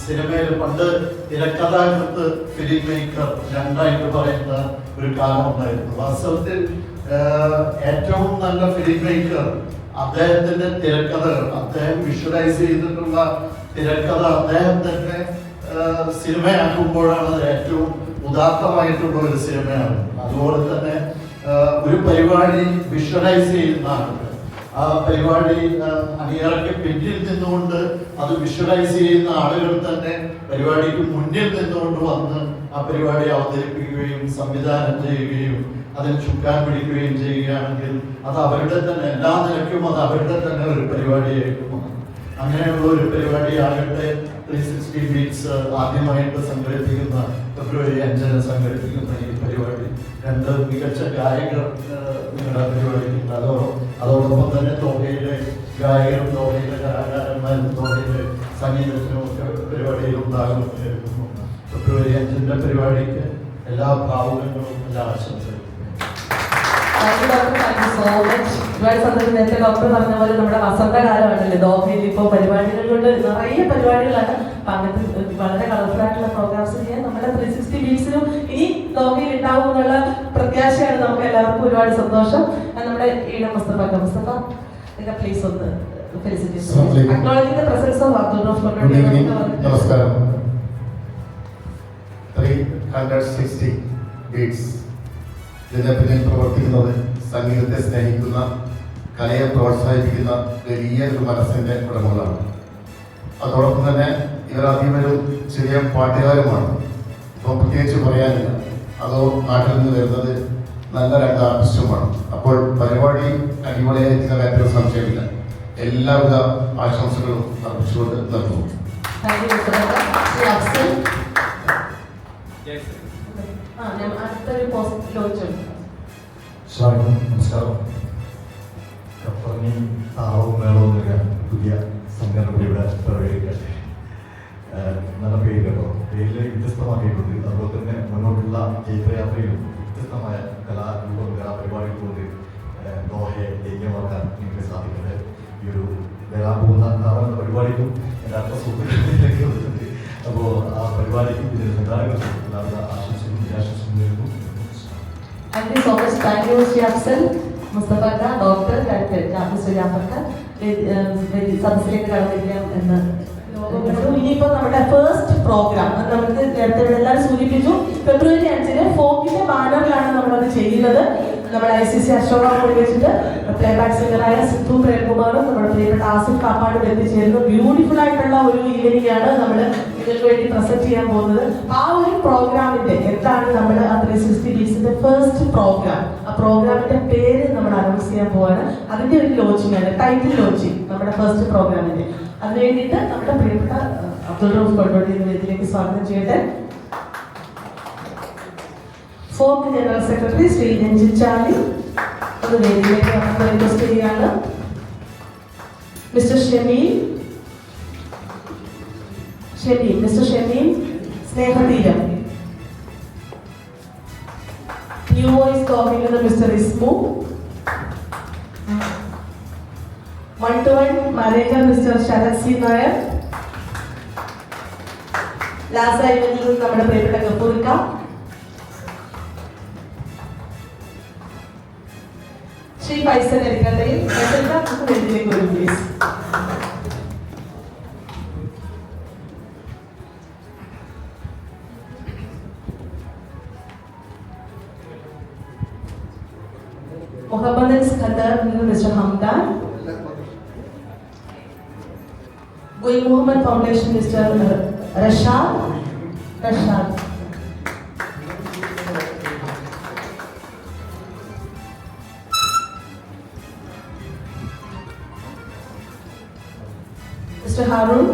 സിനിമയിൽ പണ്ട് തിരക്കഥാകൃത്ത് ഫിലിം മേക്കർ രണ്ടായിട്ട് പറയുന്ന ഒരു കാലം ഉണ്ടായിരുന്നു. വാസ്തവത്തിൽ ഏറ്റവും നല്ല ഫിലിം മേക്കർ അദ്ദേഹത്തിന്റെ തിരക്കഥകൾ, അദ്ദേഹം വിഷ്വലൈസ് ചെയ്തിട്ടുള്ള തിരക്കഥ അദ്ദേഹം തന്നെ സിനിമയാക്കുമ്പോഴാണ് അത് ഏറ്റവും ഉദാത്തമായിട്ടുള്ള ഒരു സിനിമയാണ്. അതുപോലെ തന്നെ ഒരു പരിപാടി വിഷ്വലൈസ് ചെയ്യുന്ന ആളുകൾ, ആ പരിപാടി അണിയറയ്ക്ക് പിന്നിൽ നിന്നുകൊണ്ട് അത് വിഷ്വലൈസ് ചെയ്യുന്ന ആളുകൾ തന്നെ പരിപാടിക്ക് മുന്നിൽ നിന്നുകൊണ്ട് വന്ന് ആ പരിപാടി അവതരിപ്പിക്കുകയും സംവിധാനം ചെയ്യുകയും അതിൽ ചുക്കാൻ പിടിക്കുകയും ചെയ്യുകയാണെങ്കിൽ അത് അവരുടെ തന്നെ എല്ലാ നിലയ്ക്കും അത് അവരുടെ തന്നെ ഒരു പരിപാടിയായിരിക്കും. അങ്ങനെയുള്ള ഒരു പരിപാടിയാകട്ടെ 360 ബീറ്റ്സ് ആദ്യമായിട്ട് സംഘടിപ്പിക്കുന്ന ഫെബ്രുവരി 5 സംഘടിപ്പിക്കുന്ന ഈ പരിപാടി. 2 മികച്ച ഗായകർ നിങ്ങളുടെ പരിപാടിക്കുണ്ട്. അതോടൊപ്പം തന്നെ തോഹയിലെ ഗായകരും തോഹയിലെ കലാകാരന്മാരും തോഹയിലെ സംഗീതത്തിനും ഒക്കെ പരിപാടിയിൽ ഉണ്ടാകുമെന്ന് കരുതുന്നു. ഫെബ്രുവരി 5 പരിപാടിക്ക് എല്ലാ ഭാവുകങ്ങളും എല്ലാ ആശംസകളും. ഒരുപാട് സന്തോഷം. നേരത്തെ ഡോക്ടർ പറഞ്ഞ പോലെ നമ്മുടെ വസന്തകാലമാണല്ലേ ദോഹയിൽ. ഇപ്പോൾ പരിപാടികൾ കൊണ്ട് നിറയെ പരിപാടികളാണ്. അപ്പൊ അങ്ങനത്തെ വളരെ കളർഫുൾ ആയിട്ടുള്ള പ്രോഗ്രാംസ് ചെയ്യാൻ നമ്മുടെ 360 ബീറ്റ്സിലും ഇനി ദോഹയിൽ ഉണ്ടാവും എന്നുള്ള പ്രത്യാശയാണ് നമുക്ക് എല്ലാവർക്കും. ഒരുപാട് സന്തോഷം. നമ്മുടെ ഈട മുസ്തഫ പ്ലീസ് ഒന്ന് നമസ്കാരം. 360 ബീറ്റ്സ് ഇതിന്റെ പിന്നിൽ പ്രവർത്തിക്കുന്നത് സംഗീതത്തെ സ്നേഹിക്കുന്ന, കലയെ പ്രോത്സാഹിപ്പിക്കുന്ന വലിയ ഒരു മനസ്സിന്റെ ഉടമകളാണ്. അതോടൊപ്പം തന്നെ ഇവർ ആദ്യം ഒരു ചെറിയ പാട്ടുകാരുമാണ്. അപ്പോൾ പ്രത്യേകിച്ച് പറയാനില്ല. അതോ നാട്ടിൽ നിന്ന് വരുന്നത് നല്ല 2 ആർട്ടിസ്റ്റുമാണ്. അപ്പോൾ പരിപാടി അടിപൊളിയായിരിക്കുന്ന കാര്യത്തിൽ സംശയമില്ല. എല്ലാവിധ ആശംസകളും അർപ്പിച്ചുകൊണ്ട് നിർത്തുന്നു. നമസ്കാരം. കപ്പറങ്ങി താളവും മേളവും പുതിയ സംഘടന ഇവിടെ പ്രവേശിക്കട്ടെ. നല്ല പേര് കേട്ടോ. പേരിൽ വ്യത്യസ്തമാക്കിയിട്ടുണ്ട്. അതുപോലെ തന്നെ മുന്നോട്ടുള്ള ചൈത്രയാത്രയിലും വ്യത്യസ്തമായ കലാരൂപം, കലാപരിപാടികൾ കൊണ്ട് ദോഹയെ ധൈര്യമാക്കാൻ നിങ്ങൾക്ക് സാധിക്കട്ടെ. ഈ ഒരു വരാൻ പോകുന്ന നാളെ പരിപാടിക്കും എൻ്റെ അടുത്ത സുഹൃത്തുക്കളിലേക്ക് വരുന്നുണ്ട്. അപ്പോൾ ആ പരിപാടിക്കും ഇതിന് സംഘാടകർക്കും എല്ലാവിധ ആശംസകളും നിരാശംസകളും നേരുന്നു. Thank you so much. Thank you, Shri Afzal, Mustafa Ka, Doctor, Mr. Jafar Ka. സദസ്സിലേക്ക് കടന്നിരിക്കാം എന്ന് ഇനിയിപ്പോൾ നമ്മുടെ ഫസ്റ്റ് പ്രോഗ്രാം നമുക്ക് നേരത്തെ എല്ലാവരും സൂചിപ്പിച്ചു. ഫെബ്രുവരി 5 ഫോക്കിന്റെ ബാനറിലാണ് നമ്മളത് ചെയ്യുന്നത്. നമ്മുടെ ICC അശോക കൂടി വെച്ചിട്ട് പ്ലേബാക്ക് സിംഗറായ സിദ്ധു പ്രേംകുമാറും നമ്മുടെ പ്രിയപ്പെട്ട ആസിഫ് കാപ്പാടും എത്തിച്ചേരുന്നു. ബ്യൂട്ടിഫുൾ ആയിട്ടുള്ള ഒരു ഈവനിങ് ആണ് നമ്മൾ ഇതിനു വേണ്ടി പ്രസന്റ് ചെയ്യാൻ പോകുന്നത്. ആ ഒരു പ്രോഗ്രാമിന്റെ എന്താണ് നമ്മൾ 360 ബീറ്റ്സിന്റെ ഫസ്റ്റ് പ്രോഗ്രാം, ആ പ്രോഗ്രാമിന്റെ പേര് നമ്മൾ അനൗൺസ് ചെയ്യാൻ പോവാണ്. അതിന്റെ ഒരു ലോഞ്ചിങ് ആണ്, ടൈറ്റിൽ ലോഞ്ചിങ് നമ്മുടെ ഫസ്റ്റ് പ്രോഗ്രാമിന്റെ. അതിന് വേണ്ടിയിട്ട് നമ്മുടെ പ്രിയപ്പെട്ട അബ്ദുൾ റൌഫ് കൊണ്ടോട്ടിയെ വേദിയിലേക്ക് സ്വാഗതം ചെയ്യട്ടെ. ഫോക്ക് ജനറൽ സെക്രട്ടറി ശ്രീ രഞ്ജിത് ചാലി അത് വേദിയിലേക്ക് റിക്വസ്റ്റ് ചെയ്യുകയാണ്. Mister Shameel Snehatheeram. New voice coordinator Mister Ismu. 1-to-1 manager Mister Sarath C Nair. ലാസ ഇവന്റിൽ നമ്മുടെ പ്രിയപ്പെട്ട ഗഫൂർക്ക. ശ്രീ ഫൈസൽ എരിക്കണ്ടയിൽ വേദിയിലേക്ക് വരും please. Muhammad Khader mister Hamdan. Gul Muhammad foundation mister Rashad. Mr. Harun.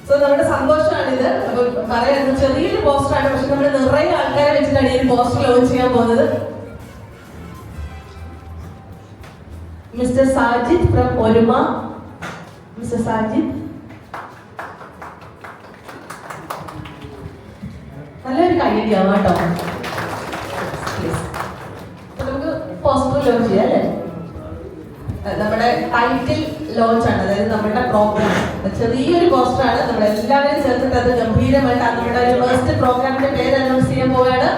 So നമ്മുടെ സന്തോഷമാണിത്. അപ്പൊ പറയാൻ ചെറിയൊരു പോസ്റ്ററാണ്, പക്ഷെ നമ്മൾ നിറയെ ആൾക്കാരെ വെച്ചിട്ടാണ് ഈ പോസ്റ്റർ ലോഞ്ച് ചെയ്യാൻ പോകുന്നത്. മിസ്റ്റർ സാജിദ് ഫ്രം ഒരുമ. മിസ്റ്റർ സാജിദ് നല്ലൊരു കൈയ്യടിയാവും കേട്ടോ. നമുക്ക് പോസ്റ്റർ ലോഞ്ച് ചെയ്യാം അല്ലേ? നമ്മുടെ ടൈറ്റിൽ ലോഞ്ചാണ്, അതായത് നമ്മുടെ പ്രോഗ്രാം ചെറിയൊരു പോസ്റ്ററാണ്. നമ്മൾ എല്ലാവരും ചേർന്നിട്ട് അത് ഗംഭീരമായിട്ട് നമ്മുടെ ഒരു ഫസ്റ്റ് പ്രോഗ്രാമിന്റെ പേര് അനൗൺസ് ചെയ്യാൻ പോവുകയാണ്.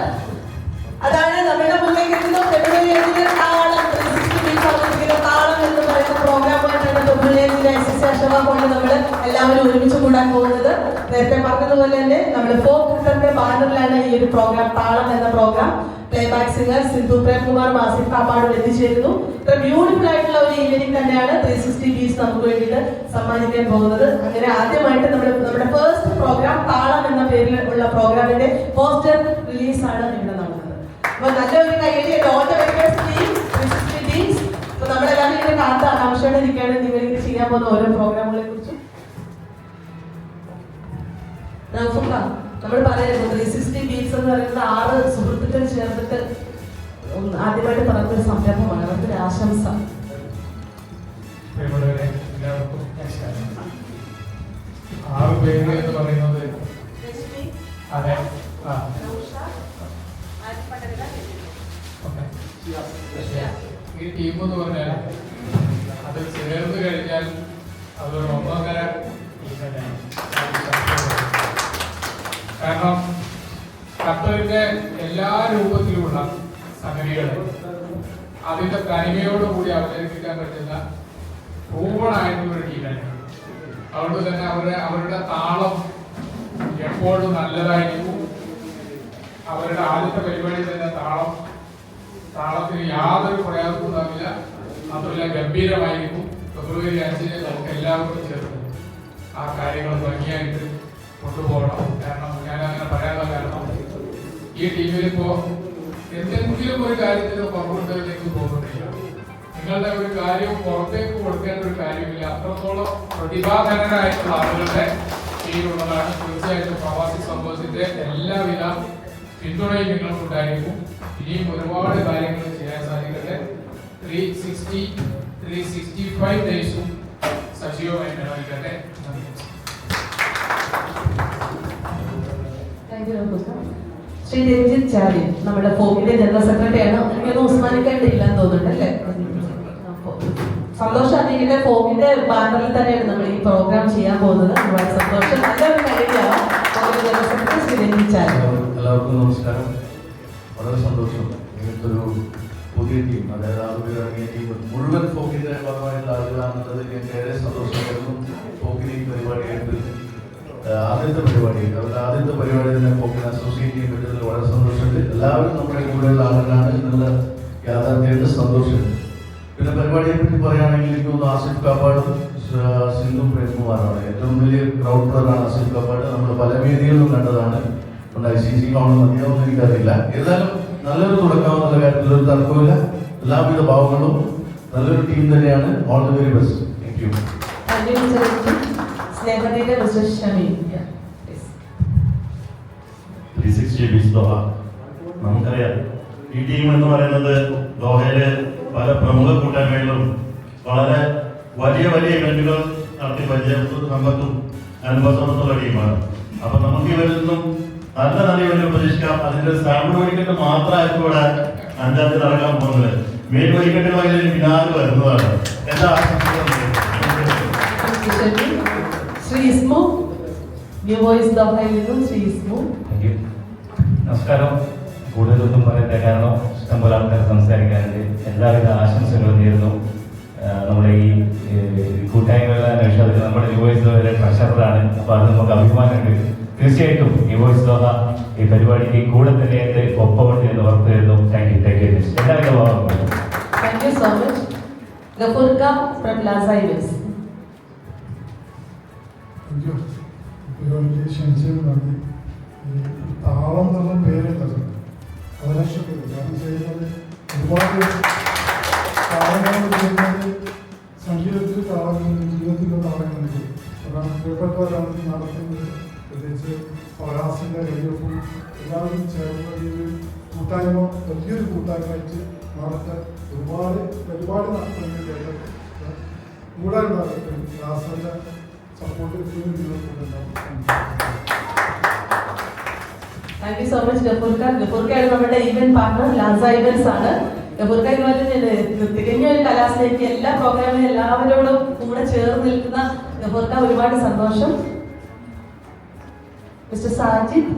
അതാണ് നമ്മുടെ മുന്നിലേക്ക് എത്തുന്ന ഫെബ്രുവരി 5 താളം 360 അവതരിപ്പിക്കുന്ന താളം എന്ന് പറയുന്ന പ്രോഗ്രാമായിട്ടാണ് ഫെബ്രുവരി 5 അശോക കൊണ്ട് നമ്മൾ എല്ലാവരും ഒരുമിച്ച് കൂടാൻ പോകുന്നത്. നേരത്തെ പറഞ്ഞതുപോലെ തന്നെ നമ്മൾ ഫോക്ക് റിസർവിന്റെ ബാനറിലാണ് ഈ ഒരു പ്രോഗ്രാം, താളം എന്ന programme. Playback singer Sindhu Premkumar മാസിഫ് കാപ്പാടും എത്തിച്ചേരുന്നു. ഇത്ര ബ്യൂട്ടിഫുൾ ആയിട്ടുള്ള ഒരു ഈവനിങ് തന്നെയാണ് 360 ബീച്ച് നമുക്ക് വേണ്ടിയിട്ട് സമ്മാനിക്കാൻ പോകുന്നത്. അങ്ങനെ ആദ്യമായിട്ട് നമ്മുടെ ഫസ്റ്റ് പ്രോഗ്രാം താളം എന്ന പേരിൽ ഉള്ള പ്രോഗ്രാമിന്റെ പോസ്റ്റർ റിലീസാണ് ഇവിടെ നടക്കുന്നത്. അപ്പൊ നല്ലൊരു കയ്യടി അപ്പൊ നമ്മളെല്ലാവരും ഇങ്ങനെ കാത്ത ആകാംക്ഷയോടെ ഇരിക്കുകയാണ് നിങ്ങളിങ്ങനെ ചെയ്യാൻ പോകുന്ന ഓരോ പ്രോഗ്രാമുകളെ കുറിച്ചും. നമ്മൾ പറയുന്നത് 360 ബീറ്റ്സ് എന്ന് പറയുന്നത് 6 സുഹൃത്തുക്കൾ ചേർന്നിട്ട് ആദ്യമായിട്ട് പറഞ്ഞൊരു സംരംഭമാണ്. അവർക്കൊരു ആശംസ. എല്ലാവർക്കും നമസ്കാരം. 6 പേര് എന്ന് പറയുന്നത് അതെ ഈ ടീം എന്ന് പറഞ്ഞാൽ അത് ചേർന്ന് കഴിഞ്ഞാൽ അതൊരു ഒന്നൊന്നര ടീം തന്നെയാണ്. കാരണം ഖത്തറിന്റെ എല്ലാ രൂപത്തിലുമുള്ള സംഗതികളെ അതിന്റെ തനിമയോടുകൂടി അവതരിപ്പിക്കാൻ പറ്റുന്ന പ്രൂവണായിട്ടുള്ള ഒരു ടീമാണ്. അതുകൊണ്ട് തന്നെ അവരുടെ താളം എപ്പോഴും നല്ലതായിരിക്കും. അവരുടെ ആദ്യത്തെ പരിപാടി തന്നെ താളത്തിന് യാതൊരു പ്രയാസവും ഉണ്ടാവില്ല, മാത്രമല്ല ഗംഭീരമായിരിക്കും. ഫെബ്രുവരി 5 നമുക്ക് എല്ലാവർക്കും ചേർന്ന് ആ കാര്യങ്ങൾ ഭംഗിയായിട്ട് കൊണ്ടുപോകണം. കാരണം ഞാൻ അങ്ങനെ പറയാനുള്ള കാരണം ഈ ടീമിൽ ഇപ്പോ എന്തെങ്കിലും ഒരു കാര്യത്തിന് പുറകൊണ്ടതിലേക്ക് തോന്നുന്നില്ല. നിങ്ങളുടെ ഒരു കാര്യം പുറത്തേക്ക് കൊടുക്കേണ്ട ഒരു കാര്യമില്ല. അത്രത്തോളം പ്രതിഭാധനരായിട്ടുള്ള ആളുകളുടെ കീഴിലുള്ളതാണ്. തീർച്ചയായിട്ടും പ്രവാസി സമൂഹത്തിന്റെ എല്ലാവിധ പിന്തുണയും നിങ്ങൾക്കുണ്ടായിരിക്കും. ഇനിയും ഒരുപാട് കാര്യങ്ങൾ ചെയ്യാൻ സാധിക്കട്ടെ. 365 ഡേയ്സും സജീവമായി നിലനിൽക്കട്ടെ. ശ്രീ രഞ്ജിത്ത് ചാരി നമ്മുടെ ഫോക്കിന്റെ ജനറൽ സെക്രട്ടറിയാണ്. എനിക്കൊന്ന് ഉസ്മാനിക്കേണ്ട ഇല്ലെന്ന് തോന്നുന്നുണ്ട് അല്ലേ? സന്തോഷം അറിയിക്കട്ടെ. ഫോക്കിന്റെ ബാനറിൽ തന്നെയാണ് നമ്മൾ ഈ പ്രോഗ്രാം ചെയ്യാൻ പോകുന്നത്. ഒരുപാട് സന്തോഷം. നല്ലൊരു കാര്യമാണ് ഫോക്കിന്റെ ജനറൽ സെക്രട്ടറി ശ്രീ രഞ്ജിത്ത് ചാരി. എല്ലാവർക്കും നമസ്കാരം. വളരെ സന്തോഷം. ഇങ്ങനത്തൊരു പുതിയ ടീം, അതായത് 6 പേർ ഇറങ്ങിയ ടീം മുഴുവൻ ഫോക്കിന്റെ ഭാഗമായിട്ടുള്ള ആളുകളാണെന്നുള്ളത് എനിക്ക് ഏറെ സന്തോഷമായിരുന്നു. ഫോക്കിന് ഈ പരിപാടിയായിട്ട് ആദ്യത്തെ പരിപാടി തന്നെ ഫോക്കിനെ അസോസിയേറ്റ് ചെയ്യപ്പെട്ടതിൽ വളരെ സന്തോഷമുണ്ട്. എല്ലാവരും നമ്മുടെ കൂടെയുള്ള ആളുകളാണ് എന്നുള്ള യാഥാർത്ഥ്യമായിട്ട് സന്തോഷമുണ്ട്. പിന്നെ പരിപാടിയെ പറ്റി പറയുകയാണെങ്കിൽ എനിക്ക് തോന്നുന്നു ആസിഫ് കാപ്പാടും സിന്ധു പ്രേംകുമാറാണ് ഏറ്റവും വലിയ ക്രൗഡ് പ്ലറാണ്. ആസിഫ് കാപ്പാട് നമ്മൾ പല വേദികളിലും കണ്ടതാണ്. ICC കാണും മതിയാവുമെന്ന് എനിക്കറിയില്ല. ഏതായാലും നല്ലൊരു തുടക്കാമെന്നുള്ള കാര്യത്തിൽ ഒരു തർക്കമില്ല. എല്ലാവിധ ഭാവങ്ങളും നല്ലൊരു ടീം തന്നെയാണ്. All the very best. Thank you. സ്നേഹത്തിന്റെ മിസ്റ്റർ ഷമീം. 360 beach Doha. നമുക്കറിയാം ഈ ടീം എന്ന് പറയുന്നത് ദോഹയിലെ പല പ്രമുഖ കൂട്ടായ്മകളും വളരെ വലിയ ഇവന്റുകൾ നടത്തി പരിചയത്തും സമ്പത്തും അനുഭവത്തുള്ള ടീമാണ്. അപ്പൊ നമുക്ക് ഇവരിൽ നിന്നും നല്ല ഇവന്റ് പ്രതീക്ഷിക്കാം. അതിന്റെ സാമ്പിൾ വെടിക്കെട്ട് മാത്രമായിരിക്കും ഇവിടെ 5-ാം തീയതി നടക്കാൻ പോകുന്നത്. മെയിൻ വെടിക്കെട്ടുകളിൽ പിന്നാലെ വരുന്നതാണ്. എന്താ ശ്രീ ഇസ്മു, ന്യൂ വോയിസ് ദോഹയിൽ നിന്നും ശ്രീ ഇസ്മു. നമസ്കാരം. കൂടുതലൊന്നും പറയേണ്ട, കാരണം ഇഷ്ടംപോലെ ആൾക്കാർ സംസാരിക്കാനുണ്ട്. എല്ലാവിധ ആശംസകളും നേരുന്നു. നമ്മുടെ ഈ കൂട്ടായ്മകളെ അന്വേഷിച്ചത് നമ്മുടെ ന്യൂ വോയിസ് ദോഹയിലെ ട്രഷററാണ്. അപ്പോൾ അത് നമുക്ക് അഭിമാനമുണ്ട്. തീർച്ചയായിട്ടും ന്യൂ വോയിസ് ദോഹ ഈ പരിപാടിക്ക് കൂടെ തന്നെയായിട്ട് ഒപ്പമുണ്ട് എന്ന് ഉറപ്പ് തരുന്നു. Thank you. എല്ലാവിധ ഭാവങ്ങളും. Thank you so much. Gafurka from Plaza Events. താളം എന്നുള്ള പേരുണ്ടത് വളരെ ഇഷ്ടപ്പെട്ടു. കാരണം ചെയ്യുന്നത് ഒരുപാട് താളങ്ങൾ ചെയ്യുന്നത് സംഗീതത്തിൽ താളങ്ങളുണ്ട്, ജീവിതത്തിലുള്ള താളങ്ങളുണ്ട്. കാരണം പ്രിയപ്പെട്ടവരാണ് നടത്തുന്നത്. പ്രത്യേകിച്ച് ഫറാസിൻ്റെ റേഡിയോഫും എല്ലാവരും ചേർന്ന ഈ ഒരു കൂട്ടായ്മ വലിയൊരു കൂട്ടായ്മയായിട്ട് നടത്താൻ ഒരുപാട് നടത്തുന്നുണ്ട്. കൂടാതെ നടത്തും ക്ലാസ്സിൻ്റെ സപ്പോർട്ട് എപ്പോഴും നിങ്ങൾക്കുണ്ടാവും. Thank you so much, Gafurka. Gafurka is നമ്മുടെ ഈവന്റ് പാർട്ണർ ലാസ ഇവന്റ്സ് ആണ്. ഗഫൂർക്ക ഇതുപോലെ തികഞ്ഞ ഒരു കലാസ്നേഹിക്ക് എല്ലാ പ്രോഗ്രാമിലും എല്ലാവരോടും കൂടെ ചേർന്ന് നിൽക്കുന്ന ഗഫൂർക്ക, ഒരുപാട് സന്തോഷം. മിസ്റ്റർ സാജിദ്.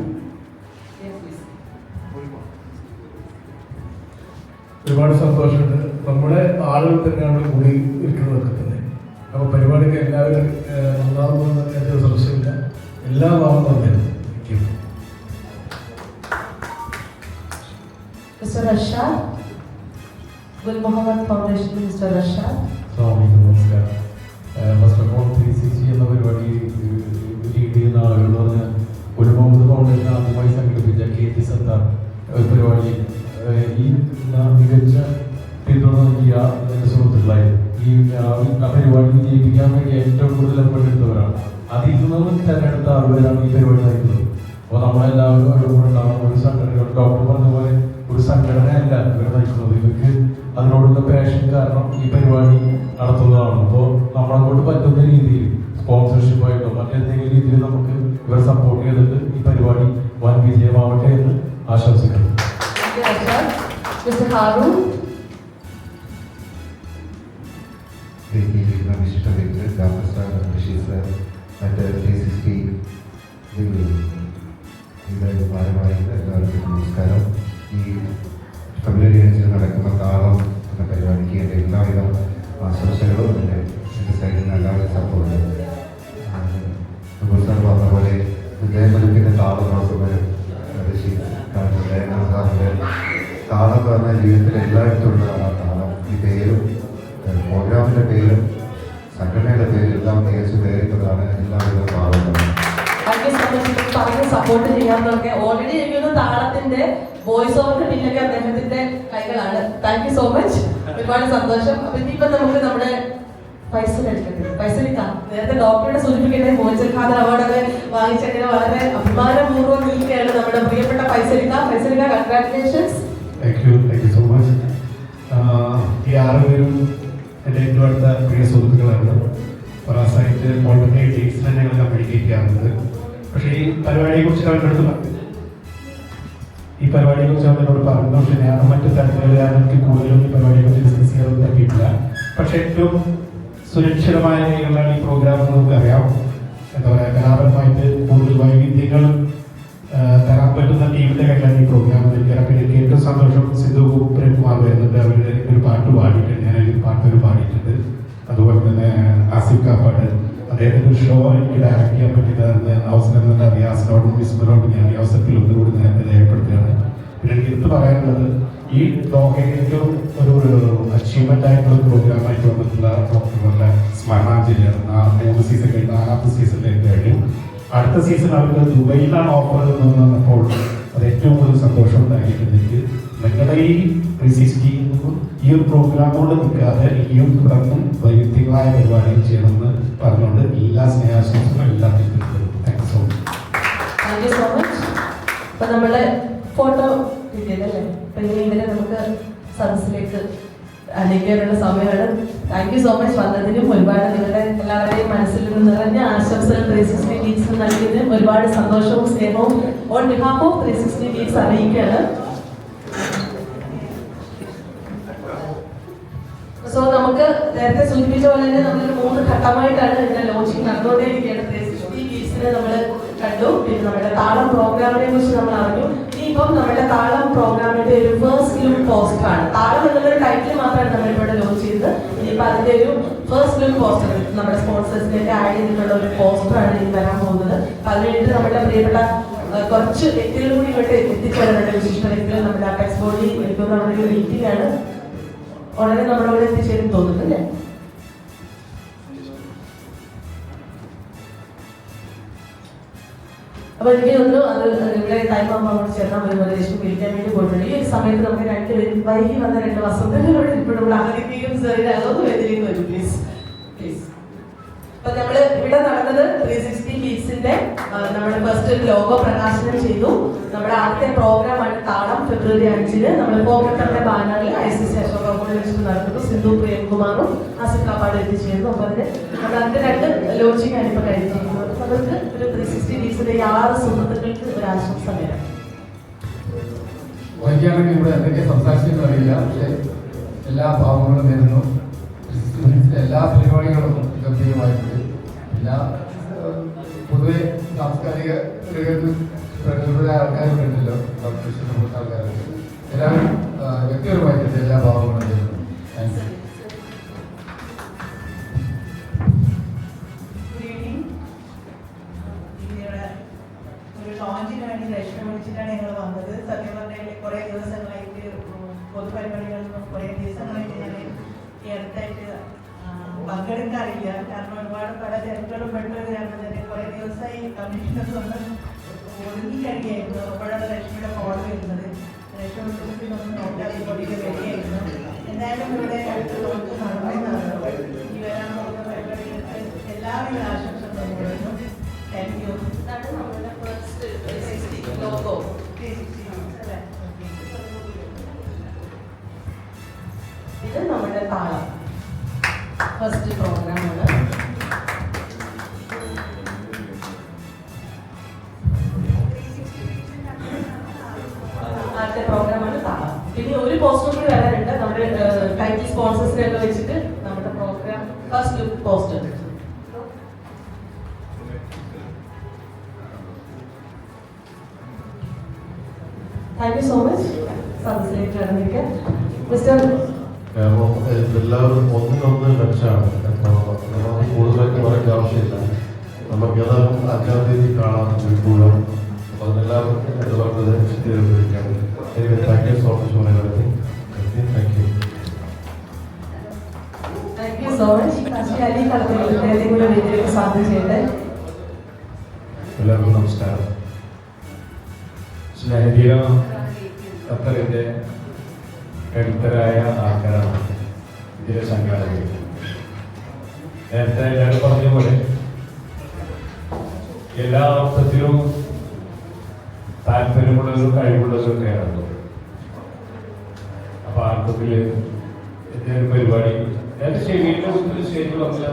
ഒരുപാട് സന്തോഷമുണ്ട്. നമ്മുടെ ആളുകൾ തന്നെയാണ് കൂടി ഇരിക്കുന്നതൊക്കെ തന്നെ. അപ്പോൾ പരിപാടിക്ക് എല്ലാവരും നന്നാവുന്ന കാര്യത്തിൽ സംശയമില്ല. എല്ലാ ഭാവം തന്നെ. Mister Rashad, Gul Muhammad foundation. Mister Rashad. നമസ്കാരം. ഫസ്റ്റ് ഓഫ് ഓൾ 360 എന്ന പരിപാടി ലീഡ് ചെയ്യുന്ന ആളുകൾ പറഞ്ഞാൽ ഗുൽ മുഹമ്മദ് ഫൗണ്ടേഷൻ ആദ്യമായി സംഘടിപ്പിച്ച KT സത്താർ ഒരു പരിപാടി ഈ മികച്ച പിന്തുണ നൽകിയ എൻ്റെ സുഹൃത്തുക്കളായി ഈ പരിപാടി വിജയിപ്പിക്കാൻ വേണ്ടി ഏറ്റവും കൂടുതൽ എഫേർട്ടെടുത്തവരാണ്. അതിൽ നിന്നും തിരഞ്ഞെടുത്ത ആളുകളാണ് ഈ പരിപാടി നയിക്കുന്നത്. അപ്പോൾ നമ്മളെല്ലാവരും ഒരുപാടുണ്ടാകുന്ന ഒരു സംഘടന, ഡോക്ടർ പറഞ്ഞ പോലെ ഒരു സംഘടനയല്ല ഇവർ നയിക്കുന്നത്. ഇവർക്ക് അതിനോടുള്ള പാഷൻ കാരണം ഈ പരിപാടി നടത്തുന്നതാണ്. അപ്പോൾ നമ്മളെ കൊണ്ട് പറ്റുന്ന രീതിയിൽ സ്പോൺസർഷിപ്പായിട്ടോ മറ്റെന്തെങ്കിലും രീതിയിൽ നമുക്ക് ഇവരെ സപ്പോർട്ട് ചെയ്തിട്ട് ഈ പരിപാടി വൻ വിജയമാവട്ടെ എന്ന് ആശംസിക്കുന്നു. മിസ്റ്റർ ഹാറൂൺ. വിശിഷ്ട വ്യക്തി ഡോക്ടർ സാർ, ബഷീർ സാർ, മറ്റ് 360 ഭാരവാഹികൾ എല്ലാവർക്കും നമസ്കാരം. ഈ ഫെബ്രുവരി 5 നടക്കുന്ന താളം എന്ന പരിപാടിക്ക് എൻ്റെ എല്ലാവിധ ആശംസകളും എൻ്റെ സൈഡിൽ നിന്ന് എല്ലാവരും സപ്പോർട്ട്. സാർ പറഞ്ഞ പോലെ വിജയമലുക്കിൻ്റെ താളം നോക്കുമ്പോൾ ബഷീർ സാറിൻ്റെ താളം എന്ന് പറഞ്ഞാൽ ജീവിതത്തിൽ എല്ലായിടത്തും ഉള്ളതാണ് ആ താളം. ഈ പേരും പ്രോഗ്രാമിൻ്റെ പേരും സംഘടനയുടെ പേരും എല്ലാം മികച്ച പേരിട്ടതാണ്. എല്ലാവിധ താളങ്ങളും പറഞ്ഞ് സപ്പോർട്ട് ചെയ്യാന്നൊക്കെ ഓൾറെഡി എനിക്കൊന്ന് താളത്തിന്റെ വോയിസ് ഓവറിന്റെ പിന്നൊക്കെ അദ്ദേഹത്തിന്റെ കൈകളാണ്. Thank you so much. ഒരുപാട് സന്തോഷം. അപ്പൊ ഇനിയിപ്പോ നമുക്ക് നമ്മുടെ ഫൈസൽ എടുക്കട്ടെ. ഫൈസലിക്ക, നേരത്തെ ഡോക്ടറുടെ സൂചിപ്പിക്കട്ടെ, മോഹൻജൽ ഖാദർ അവാർഡൊക്കെ വാങ്ങിച്ചതിന് വളരെ അഭിമാനപൂർവ്വം നിൽക്കുകയാണ് നമ്മുടെ പ്രിയപ്പെട്ട ഫൈസലിക്ക. ഫൈസലിക്ക, congratulations. Thank you so much. ഈ 6 പേരും എൻ്റെ ഏറ്റവും അടുത്ത പ്രിയ സുഹൃത്തുക്കളാണ്. ഫറാസായിട്ട് ഓൾറെഡി ഡേറ്റ്സിനെ ഞങ്ങൾ കമ്മ്യൂണിക്കേറ്റ് ചെയ്യാറുണ്ട്. പക്ഷേ ഈ പരിപാടിയെക്കുറിച്ച് അവരുടെ അടുത്ത് അവരോട് പറഞ്ഞു. പക്ഷേ ഞാൻ മറ്റു തരത്തിലുള്ള എനിക്ക് കൂടുതലും ഈ പരിപാടിയെക്കുറിച്ച് ഡിസ്കസ് ചെയ്യാൻ പറ്റിയിട്ടില്ല. പക്ഷേ ഏറ്റവും സുരക്ഷിതമായ രീതിയിലാണ് ഈ പ്രോഗ്രാം എന്ന് നമുക്കറിയാം. എന്താ പറയുക, കലാപരമായിട്ട് കൂടുതൽ വൈവിധ്യങ്ങൾ തരാൻ പറ്റുന്ന ടീമിൻ്റെ കയ്യിലാണ് ഈ പ്രോഗ്രാം നിൽക്കുക. അപ്പോൾ എനിക്ക് ഏറ്റവും സന്തോഷം, സിന്ധു പ്രേംകുമാർ വരുന്നുണ്ട്. അവർ ഒരു പാട്ട് പാടിയിട്ടുണ്ട്, ഞാനൊരു പാട്ട് പാടിയിട്ടുണ്ട്. അതുപോലെ തന്നെ ആസിഫ് കാപ്പാട്, അദ്ദേഹത്തിൻ്റെ ഒരു ഷോ എനിക്ക് ഡയറക്റ്റ് ചെയ്യാൻ പറ്റിയതായിരുന്നു അവസരം തന്നെ റിയാസിനോടും വിസ്മരോടും ഞാൻ ഈ അവസരത്തിൽ ഒന്നുകൂടി നേരത്തെ രേഖപ്പെടുത്തുകയാണ്. പിന്നെ എനിക്ക് എടുത്ത് പറയാനുള്ളത്, ഈ ലോകയിൽ ഏറ്റവും ഒരു അച്ചീവ്മെൻ്റ് ആയിട്ടുള്ള പ്രോഗ്രാമായിട്ട് വന്നിട്ടുള്ള ഡോക്ടറുടെ സ്മരണാഞ്ജലിയാണ്. 3 സീസൺ കഴിഞ്ഞ് 4ാമത്തെ സീസണിലേക്ക് കഴിഞ്ഞു. അടുത്ത സീസൺ അവർക്ക് ദുബൈയിലാണ് ഓഫർ വന്നപ്പോൾ അത് ഏറ്റവും കൂടുതൽ സന്തോഷം ഉണ്ടാക്കിയിട്ടുണ്ട് എനിക്ക്. നിങ്ങളുടെ ഈ 360 ഈ ഒരു പ്രോഗ്രാമോട് നിൽക്കാതെ ഇനിയും തുടർന്നും വൈവിധ്യങ്ങളായ പരിപാടികൾ ചെയ്യണമെന്ന് പറഞ്ഞുകൊണ്ട് എല്ലാ സ്നേഹാശംസകളും എല്ലാത്തിനും thank you so much. Thank you so much. അപ്പൊ നമ്മളെ ഫോട്ടോ കിട്ടിയതല്ലേ, അപ്പൊ ഇനി നമുക്ക് സദസ്സിലേക്ക് അണിയിക്കാനുള്ള സമയമാണ്. താങ്ക് യു സോ മച്ച് വന്നതിനും ഒരുപാട് നിങ്ങളുടെ എല്ലാവരുടെയും മനസ്സിൽ നിന്ന് നിറഞ്ഞ ആശംസകൾ 360 ഗീറ്റ്സ് നൽകിയതിനും ഒരുപാട് സന്തോഷവും സ്നേഹവും ഓൺ ബിഹാഫ് ഓഫ് 360 ഗീറ്റ്സ് അറിയിക്കുകയാണ്. സോ നമുക്ക് നേരത്തെ സൂചിപ്പിച്ച പോലെ തന്നെ നമ്മളൊരു 3 ഘട്ടമായിട്ടാണ് ഇതിന്റെ ലോഞ്ചിങ് നടന്നുകൊണ്ടേയിരിക്കുകയാണ്. 360 ഗീറ്റ്സിനെ നമ്മൾ കണ്ടു, പിന്നെ നമ്മുടെ താളം പ്രോഗ്രാമിനെ കുറിച്ച് നമ്മൾ അറിഞ്ഞു. ഇനിയിപ്പം നമ്മുടെ താളം പ്രോഗ്രാമിന്റെ ഒരു ഫസ്റ്റ് ലുക്ക് പോസ്റ്റർ ആണ്. താളം എന്നുള്ളൊരു ടൈറ്റിൽ മാത്രമാണ് നമ്മളിവിടെ ലോഞ്ച് ചെയ്തത്. ഇനിയിപ്പോൾ അതിന്റെ ഒരു ഫസ്റ്റ് ലുക്ക് പോസ്റ്റർ നമ്മുടെ സ്പോൺസേഴ്സിനെ ആഡ് ചെയ്തിട്ടുള്ള ഒരു പോസ്റ്ററാണ് ഇനി വരാൻ പോകുന്നത്. അതിനുവേണ്ടി നമ്മുടെ പ്രിയപ്പെട്ട കുറച്ച് വ്യക്തികൾ കൂടി ഇങ്ങോട്ട് എത്തിച്ചേരാനുണ്ട്. വിശിഷ്ട വ്യക്തികൾ നമ്മുടെ അപെക്സ് ബോഡി എനിക്ക് നമ്മുടെ ഒരു മീറ്റിംഗ് ആണ്. ഉടനെ നമ്മളോട് എത്തിച്ചേരും തോന്നുന്നു അല്ലേ? അപ്പൊ എനിക്ക് തോന്നുന്നു അത് ഇവിടെ ടൈം ആകുമ്പോൾ അങ്ങോട്ട് ചേർക്കാൻ വരുമ്പോൾ രേഷ്മ വിളിക്കാൻ വേണ്ടി പോയിട്ടുണ്ട്. ഈ ഒരു സമയത്ത് നമുക്ക് 2 വൈകി വന്ന 2 വസന്തങ്ങളോട് ഇപ്പോഴും ആഗ്രഹിക്കുകയും അതൊന്ന് വേദിയിലേക്ക് വരും പ്ലീസ് പ്ലീസ്. അപ്പൊ നമ്മള് ഇവിടെ നടന്നത് 360 ഗീറ്റ്സിന്റെ നമ്മുടെ ഫസ്റ്റ് ലോഗോ പ്രകാശനം ചെയ്തു. നമ്മുടെ ആദ്യത്തെ പ്രോഗ്രാമാണ് താളം. ഫെബ്രുവരി 5 നമ്മൾ കോക്കട്ടന്റെ ബാനറിൽ ICC അശോക അവാർഡ് വെച്ച് നടത്തുന്നു. സിന്ധു പ്രേംകുമാറും ആസിഫ് കാപ്പാട് എത്തിച്ചേരുന്നു. അപ്പൊ അതിന് നമ്മൾ അതിന്റെ 2 ലോഞ്ചിങ് ആണ് ഇപ്പൊ കഴിഞ്ഞിരിക്കുന്നത്. അപ്പൊ നമുക്ക് ഒരു 360 ഗീറ്റ്സിന്റെ 6 സുഹൃത്തുക്കൾക്ക് ഒരു ആശംസ നേരം. വൈകിയാണെങ്കിൽ ഇവിടെ എന്തൊക്കെ സംസാരിച്ചെന്ന് അറിയില്ല. പക്ഷേ എല്ലാ ഭാവങ്ങളും വരുന്നു. എല്ലാ പരിപാടികളും ഗംഭീരമായിട്ടുണ്ട്. എല്ലാ പൊതുവെ സാംസ്കാരിക രംഗത്ത് ആൾക്കാരുണ്ടല്ലോ, ആൾക്കാരുണ്ട്. എല്ലാവരും വ്യക്തിപരമായിട്ട് എല്ലാ ഭാവങ്ങളും വരുന്നു. Thank you. ലോഞ്ചിന് വേണ്ടി ലക്ഷ്യം വിളിച്ചിട്ടാണ് ഞങ്ങൾ വന്നത്. സത്യം പറഞ്ഞാൽ കുറേ ദിവസങ്ങളായിട്ട് പൊതുപരിപാടികളിലും കുറേ ദിവസങ്ങളായിട്ട് ഞാൻ ഈ അടുത്തായിട്ട് പങ്കെടുക്കാറില്ല. കാരണം ഒരുപാട് പല തിരക്കുകളും പെട്ടത് കാരണം തന്നെ കുറേ ദിവസമായി കമ്മീഷനൊക്കെ ഒന്ന് ഒതുങ്ങിക്കഴിയായിരുന്നു. അപ്പോഴാണ് ലക്ഷ്മിയുടെ കോൾ വരുന്നത്. ലക്ഷ്മി കുടുംബത്തിനൊന്നും നോക്കാതെ ബോഡിയിൽ വരികയായിരുന്നു. എന്തായാലും ഇവിടെ അടുത്ത് നമുക്ക് നടന്നതാണ്. ഈ വരാൻ പോകുന്ന പരിപാടികൾക്ക് എല്ലാവിധ ആശംസകളും നേരുന്നു. Thank you. നമ്മുടെ ഫസ്റ്റ് 360 ലോഗോ. ഇത് നമ്മുടെ താളം ഫസ്റ്റ് പ്രോഗ്രാമാണ്. ആദ്യത്തെ പ്രോഗ്രാമാണ് താളം. പിന്നെ ഒരു പോസ്റ്റർ കൂടി വരാനുണ്ട്. നമ്മുടെ ടൈറ്റിൽ സ്പോൺസേഴ്സിനെയൊക്കെ വെച്ചിട്ട് നമ്മുടെ programme first look poster. Thank you so much. സദസ്സിലേക്ക് കടന്നിരിക്കാം. മിസ്റ്റർ എല്ലാവരും ഒന്നിനൊന്ന് ലക്ഷ്യമാണ്. നമുക്ക് കൂടുതലായിട്ട് പറയേണ്ട ആവശ്യമില്ല. നമുക്ക് ഏതായാലും 5-ാം തീയതി കാണാൻ വിൽക്കൂലം. അപ്പോൾ അതിനെല്ലാവർക്കും ഇടപെടുന്നത് വിശദീകരിക്കുകയാണ്. Thank you so much for everything. Thank you. Thank you so much. Ali Kalathil കൂടെ വേദിയിലേക്ക് സ്വാഗതം ചെയ്യട്ടെ. എല്ലാവർക്കും നമസ്കാരം. സ്നേഹതീര ഖത്തറിൻ്റെ കരുത്തരായ ആൾക്കാരാണ് ഇതിലെ സംഘാടകർ. നേരത്തെ എല്ലാവരും പറഞ്ഞ പോലെ എല്ലാ അർത്ഥത്തിലും താല്പര്യമുള്ളവരും കഴിവുള്ളവരൊക്കെയാണ്. അപ്പോൾ ആ അർത്ഥത്തിൽ എന്തെങ്കിലും പരിപാടി എൻ്റെ സ്റ്റേജിൻ്റെ മുമ്പിൽ സ്റ്റേജിൽ വന്നില്ല.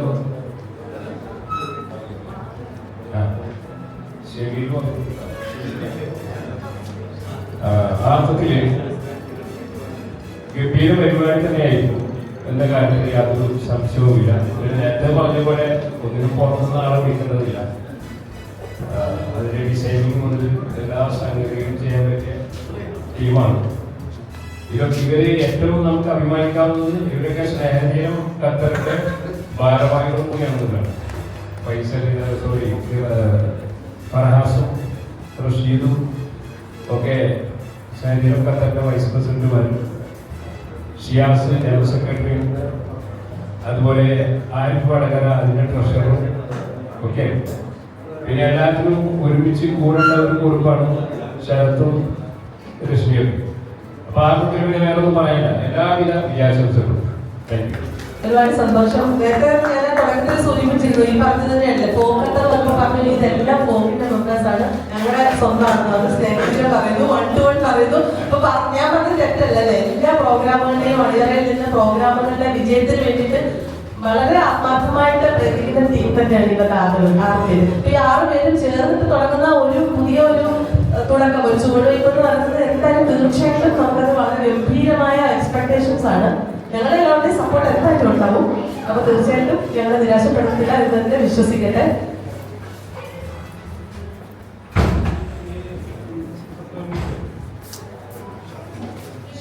സ്റ്റേജിൽ വന്നു അർത്ഥത്തില് ഗംഭീര പരിപാടി തന്നെയായിരുന്നു എന്ന കാര്യത്തിൽ യാതൊരു സംശയവുമില്ല. നേരത്തെ പറഞ്ഞ പോലെ ഒന്നിനും പുറത്തുനിന്ന് ആളെ വിളിക്കേണ്ടതില്ല. അതിന്റെ ഡിസൈനിങ് മുതൽ എല്ലാ സാങ്കേതികവും ചെയ്യാൻ പറ്റിയ ടീമാണ്. ഇവര് ഏറ്റവും നമുക്ക് അഭിമാനിക്കാവുന്നത് ഇവരൊക്കെ സ്നേഹനീയം ഖത്തറിന്റെ ഭാരവാഹികളും കൂടിയാണെന്നുള്ളതാണ്. ഫർഹാസും റഷീദും ഒക്കെ സ്നേഹനീയം ഖത്തറിന്റെ വൈസ് പ്രസിഡന്റുമാരും, ഷിയാസ് ജനറൽ സെക്രട്ടറിയും, അതുപോലെ ആരിഫ് വടകര അതിന്റെ ട്രഷററും ഒക്കെ. പിന്നെ എല്ലാത്തിനും ഒരുമിച്ച് കൂടേണ്ട ഒരു കുറിപ്പാണ് ശരത്തും രശ്മിയും. അപ്പൊ ആ കുട്ടികൾ വേറെ ഒന്നും പറയാനില്ല. എല്ലാവിധ വിജയാശംസകളും. Thank you. ഒരുപാട് സന്തോഷം. നേരത്തെ ഞാൻ തുടക്കത്തിൽ സൂചിപ്പിച്ചിരുന്നു, ഈ പറഞ്ഞത് തന്നെയല്ലേ ഫോക്കത്തർ എന്നൊക്കെ പറഞ്ഞു. ഇതെല്ലാം ഫോക്കിന്റെ മെമ്പേഴ്സാണ്, ഞങ്ങളുടെ സ്വന്തമാണ്. അത് സ്നേഹത്തിനെ പറയുന്നു, 1-to-1 പറയുന്നു. അപ്പൊ ഞാൻ പറഞ്ഞത് തെറ്റല്ലേ. എല്ലാ പ്രോഗ്രാമുകളുടെയും അണിയറയിൽ നിന്ന് പ്രോഗ്രാമുകളുടെ വിജയത്തിന് വേണ്ടിയിട്ട് വളരെ ആത്മാർത്ഥമായിട്ട് പ്രവർത്തിക്കുന്ന ടീം തന്നെയാണ് ഇവരുടെ 6 പേര്. അപ്പൊ ഈ 6 പേരും ചേർന്നിട്ട് തുടങ്ങുന്ന ഒരു പുതിയ ഒരു തുടക്കം, ഒരു ചുവടുവയ്പ് എന്ന് പറയുന്നത് എന്തായാലും തീർച്ചയായിട്ടും നമുക്കത് വളരെ ഗംഭീരമായ എക്സ്പെക്ടേഷൻസ് ആണ്. ഞങ്ങളുടെ എല്ലാവരുടെയും സപ്പോർട്ട് എന്തായാലും ഉണ്ടാവും. അപ്പൊ തീർച്ചയായിട്ടും ഞങ്ങളെ നിരാശപ്പെടുത്തില്ല എന്ന് തന്നെ വിശ്വസിക്കട്ടെ.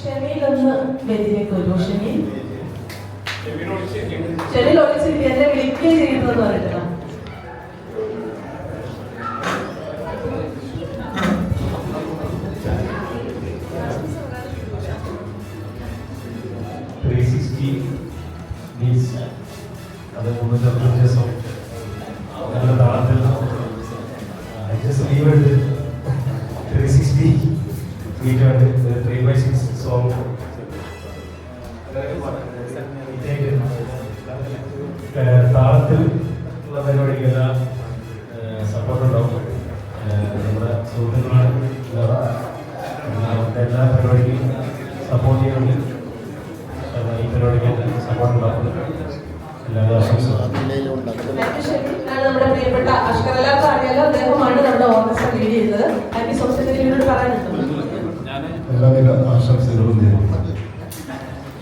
ഷെമീലൊന്ന് വേദിയിലേക്ക് വരുമോ? ഷെമീൽ ഒളിച്ചിരിക്കും, എന്നെ വിളിക്കുകയും ചെയ്യുന്നതെന്ന് പറഞ്ഞിട്ടില്ല. അത് 350 ദിവസം ഞങ്ങളുടെ താളത്തിൽ ലീവ് എടുത്ത് 360 മീറ്ററുണ്ട്. 3/6 സോങ് താളത്തിൽ ഉള്ള പരിപാടിക്കെല്ലാം സപ്പോർട്ട് ഉണ്ടാവും. നമ്മുടെ സുഹൃത്തുക്കളാണ് എല്ലാ പരിപാടിക്കും സപ്പോർട്ട് ചെയ്യുന്നുണ്ട്. ഈ പരിപാടിക്ക് സപ്പോർട്ട് ഉണ്ടാക്കുന്നത് എല്ലാവരും ആശംസിക്കുന്നു. നമ്മുടെ പ്രിയപ്പെട്ട അഷ്കർ എല്ലാവർക്കും അറിയാലോ, അദ്ദേഹമാണ് നമ്മുടെ ഓർക്കസ്ട്ര ലീഡ് ചെയ്യുന്നത്. അതിന് സംസ്ഥാനത്തിനോട് പറയാനുണ്ട്. എല്ലാവിധ ആശംസകളും നേരുന്നു.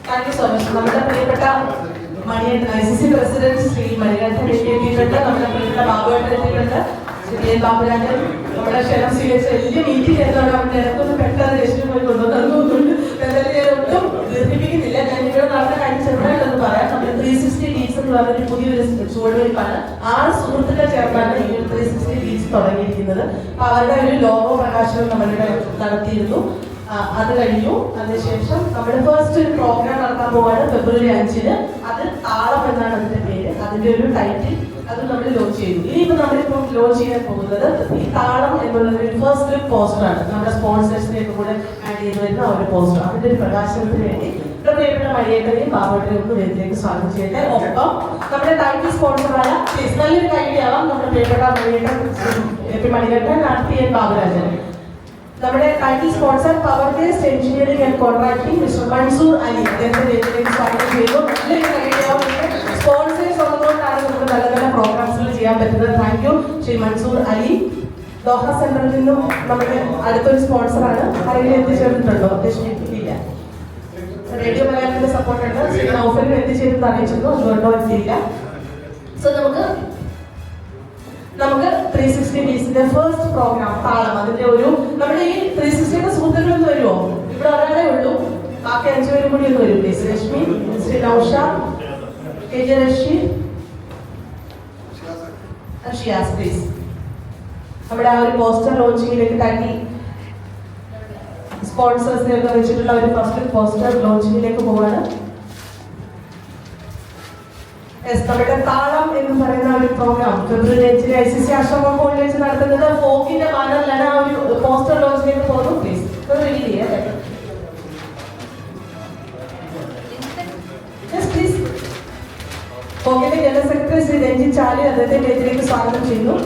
Thank you so much. നമ്മുടെ പ്രിയപ്പെട്ട മണിയേട്ടൻ ICC പ്രസിഡന്റ് ശ്രീ മണികണ്ഠൻ എത്തിയിട്ടുണ്ട്. നമ്മുടെ പ്രിയപ്പെട്ട ബാബുവേട്ടൻ എത്തിയിട്ടുണ്ട്. ശ്രീ ബാബുരാജൻ നമ്മുടെ ക്ഷണം സ്വീകരിച്ച വലിയ മീറ്റിംഗ് ആയിരുന്നു. അവിടെ ഇടക്കൊന്ന് പെട്ടെന്ന് രജിസ്റ്റർ പോയി കൊണ്ടുവന്നുകൊണ്ട് എന്തായാലും ഞാൻ ഒട്ടും ദീർഘിപ്പിക്കുന്നില്ല. ഞാൻ ഇവിടെ നടന്ന കാര്യം ചെറുതായിട്ടൊന്ന് പറയാം. നമ്മുടെ 360 ഡീസ് എന്ന് പറഞ്ഞൊരു പുതിയൊരു ചുവടുവയ്പ്പാണ്. 6 സുഹൃത്തുക്കൾ ചേർന്നാണ് ഈ 360 ഡീസ് തുടങ്ങിയിരിക്കുന്നത്. അപ്പൊ അവരുടെ ഒരു ലോഗോ പ്രകാശനം നമ്മളിവിടെ നടത്തിയിരുന്നു. അത് കഴിഞ്ഞു. അതിനുശേഷം നമ്മുടെ ഫസ്റ്റ് ഒരു പ്രോഗ്രാം നടത്താൻ പോവാണ് ഫെബ്രുവരി 5-ന്. അത് താളം എന്നാണ് അതിന്റെ പേര്. അതിന്റെ ഒരു ടൈറ്റിൽ അത് നമ്മൾ ലോഞ്ച് ചെയ്തു. ഇനിയിപ്പോ നമ്മളിപ്പോ ലോഞ്ച് ചെയ്യാൻ പോകുന്നത് ഈ താളം എന്നുള്ള ഒരു ഫസ്റ്റ് ലുക്ക് പോസ്റ്ററാണ്. നമ്മുടെ സ്പോൺസേഴ്സിനെയൊക്കെ കൂടെ ആഡ് ചെയ്ത് വരുന്ന ഒരു പോസ്റ്റർ. അതിന്റെ ഒരു പ്രകാശനത്തിന് വേണ്ടി പ്രിയപ്പെട്ട മണിയേട്ടനെയും ബാബുവേട്ടനെയും ഒന്ന് വേദിയിലേക്ക് സ്വാഗതം ചെയ്യട്ടെ. ഒപ്പം നമ്മുടെ ടൈറ്റിൽ സ്പോൺസറായ നല്ലൊരു കൈഡിയാവാം നമ്മുടെ പ്രിയപ്പെട്ട മണികണ്ഠൻ നടത്തിയ ബാബുരാജൻ. നമ്മുടെ title sponsor power based engineering and contracting mister Mansoor Ali അദ്ദേഹത്തെ വേദിയിലേക്ക് സ്വാഗതം ചെയ്തു. നല്ലൊരു കൈഡിയാവും. സ്പോൺസേഴ്സ് ഉള്ളതുകൊണ്ടാണ് നമുക്ക് നല്ല നല്ല പ്രോഗ്രാംസുകൾ ചെയ്യാൻ പറ്റുന്നത്. Thank you Shri Mansoor Ali. Doha സെന്ററിൽ നിന്നും നമ്മുടെ അടുത്തൊരു സ്പോൺസറാണ്. അറിയിൽ എത്തിച്ചേർന്നിട്ടുണ്ടോ? ഇല്ല. റേഡിയോ മലയാളത്തിന്റെ സപ്പോർട്ട് ഉണ്ട്. ശ്രീ നൗഫലിന് എത്തിച്ചേരുന്നത് അറിയിച്ചിരുന്നു. അതുകൊണ്ടോ എത്തിയില്ല. സോ നമുക്ക് 360 ഡേയ്സിന്റെ ഫസ്റ്റ് പ്രോഗ്രാം താളം. അതിന്റെ ഒരു നമ്മുടെ ഈ 360യുടെ സുഹൃത്തുക്കളൊന്നും വരുമോ? ഇവിടെ ഒരാളേ ഉള്ളൂ. ബാക്കി 5 പേരും കൂടി ഒന്ന് വരും please. Reshmi, Shri Nausha, KJ Rashid, Shiyas please. നമ്മുടെ ആ ഒരു പോസ്റ്റർ ലോഞ്ചിങ്ങിലേക്ക് തട്ടി സ്പോൺസേഴ്സിനെ ഒക്കെ വെച്ചിട്ടുള്ള ഒരു ഫസ്റ്റ് പോസ്റ്റർ ലോഞ്ചിങ്ങിലേക്ക് പോവാണ്. നമ്മുടെ താളം എന്ന് പറയുന്ന ഒരു പ്രോഗ്രാം ഫെബ്രുവരി 5-ന് ICC അശോക ഹോളിൽ വെച്ച് നടത്തുന്നത്. ഫോക്കിന്റെ ബാനറിലാണ് ആ ഒരു പോസ്റ്റർ ലോഞ്ചിലേക്ക് പോകുന്നു. പ്ലീസ് ഒന്ന് റിവീൽ ചെയ്യാം. ഫോക്കിന്റെ ജനറൽ സെക്രട്ടറി ശ്രീ രഞ്ജിത്ത് ചാലി അദ്ദേഹത്തെ വേദിയിലേക്ക് സ്വാഗതം ചെയ്യുന്നു.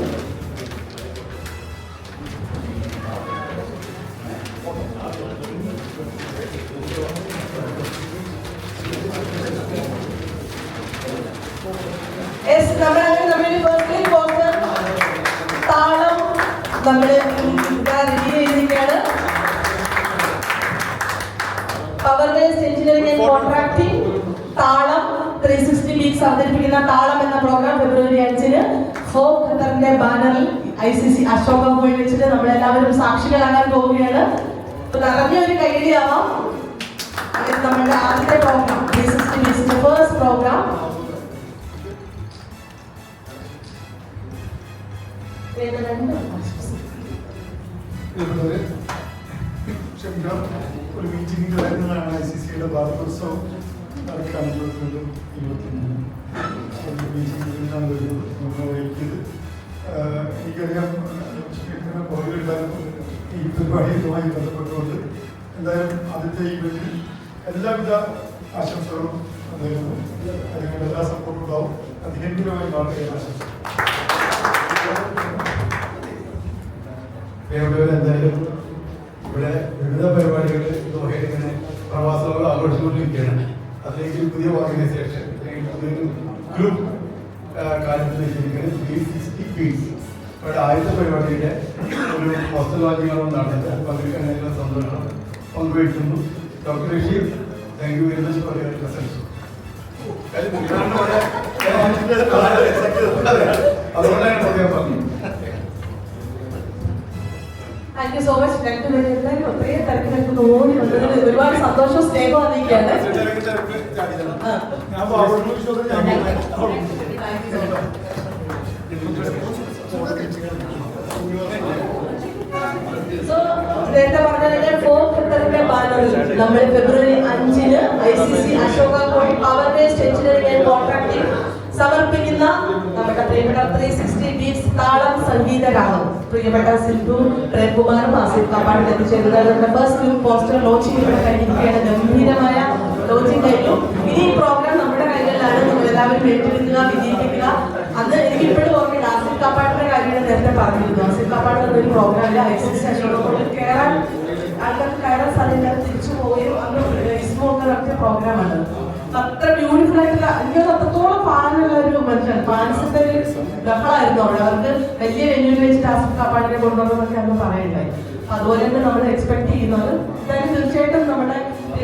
താളം നമ്മള് റിവ്യൂ ചെയ്തിരിക്കുകയാണ്. Power based engineering and contracting താളം 360 വീക്സ് അവതരിപ്പിക്കുന്ന താളം എന്ന പ്രോഗ്രാം ഫെബ്രുവരി 5-ന് ഫോക്ക് ഖത്തറിന്റെ ബാനറിൽ ICC അശോക ഹോളിൽ വെച്ചിട്ട് നമ്മളെല്ലാവരും സാക്ഷികളാകാൻ പോവുകയാണ്. നിറഞ്ഞൊരു കൈയടിയാവാം. നമ്മുടെ ആദ്യത്തെ പ്രോഗ്രാം 360 വീക്സിന്റെ ഫസ്റ്റ് പ്രോഗ്രാം. ഒരു മീറ്റിംഗ് കഴിഞ്ഞതാണ് ICCയുടെ ഭാരതോത്സവം നടക്കാൻ പോകുന്നത്. 23 മീറ്റിംഗിലാണ് വൈകിയത്. എനിക്കറിയാം പുറകിലുണ്ടായിരുന്നു ഈ പരിപാടിയുമായി ബന്ധപ്പെട്ടുകൊണ്ട്. എന്തായാലും ആദ്യത്തെ ഈവെന്റിൽ എല്ലാവിധ ആശംസകളും നേരുന്നു. അതിനുള്ള എല്ലാ സപ്പോർട്ടും ഉണ്ടാവും. അതിഗംഭീരമായി മാറുകയാണ് ആശംസ. എന്തായാലും ഇവിടെ വിവിധ പരിപാടികൾ ഇങ്ങനെ പ്രവാസികൾ ആഘോഷിച്ചുകൊണ്ടിരിക്കുകയാണ്. അതിലേക്ക് പുതിയ ഓർഗനൈസേഷൻ പുതിയൊരു ഗ്രൂപ്പ് കാര്യത്തിലേക്ക് 360 വീക്സ് ഇവിടെ ആദ്യത്തെ പരിപാടിയുടെ ഒരു പോസ്റ്റർ ലോഞ്ചിങ്ങാണ് നടന്നത്. പങ്കെടുക്കാനുള്ള സന്തോഷം പങ്കുവയ്ക്കുന്നു. Doctor Rasheed, thank you very much for your presence. അതുകൊണ്ടാണ് പറയാൻ പറഞ്ഞത്. Thank you so much. രണ്ടുപേരും ഒത്തിരി തിരക്കിലേക്ക് ഓടി വന്നതിൽ ഒരുപാട് സന്തോഷവും സ്നേഹവും അറിയിക്കുകയാണ്. സോ നേരത്തെ പറഞ്ഞ ഫോക്ക് ഖത്തറിന്റെ ബാനറിൽ നമ്മൾ ഫെബ്രുവരി 5-ന് ICC അശോക ഹോളിൽ power based engineering and contracting സമർപ്പിക്കുന്ന നമ്മുടെ പ്രിയപ്പെട്ട 360 വീക്സ് താളം സംഗീത രാഗം പ്രിയപ്പെട്ട സിന്ധു പ്രേംകുമാറും ആസിഫ് കാപ്പാടും എത്തിച്ചേരുന്നത്. ഫസ്റ്റ് ലുക്ക് പോസ്റ്റർ ലോഞ്ചിങ് ഇവിടെ കഴിഞ്ഞിരിക്കുകയാണ്. ഗംഭീരമായ ലോഞ്ചിങ് കഴിഞ്ഞു. ഇനി ഈ പ്രോഗ്രാം നമ്മുടെ കൈകളിലാണ്. നമ്മൾ എല്ലാവരും ഏറ്റെടുക്കുക, വിജയിപ്പിക്കുക. അന്ന് എനിക്ക് ഇപ്പോഴും ഓർമ്മയില്ല. ആസിഫ് കാപ്പാടിന്റെ കാര്യമാണ് നേരത്തെ പറഞ്ഞിരുന്നു. ആസിഫ് കാപ്പാട് എന്നൊരു പ്രോഗ്രാമില്ല ICC അശോക ഹോളിൽ കയറാൻ ആൾക്കാർക്ക് കയറാൻ സാധിക്കാതെ തിരിച്ചു പോവുകയും അന്ന് ഇസ്മോ ഒക്കെ നടത്തിയ പ്രോഗ്രാമാണ്. അത്ര ബ്യൂട്ടിഫുൾ ആയിട്ടുള്ള എനിക്കത് അത്രത്തോളം ഫാനുള്ള ഒരു മനുഷ്യൻ. ഫാൻസിന്റെ ഒരു ബഹളായിരുന്നു അവിടെ. അവർക്ക് വലിയ വെല്ലുവിളി വെച്ചിട്ട് ആസിഫ് കാപ്പാടിനെ കൊണ്ടുവന്നതൊക്കെ അന്ന് പറയുണ്ടായി. അതുപോലെ തന്നെ നമ്മൾ എക്സ്പെക്ട് ചെയ്യുന്നത് എന്തായാലും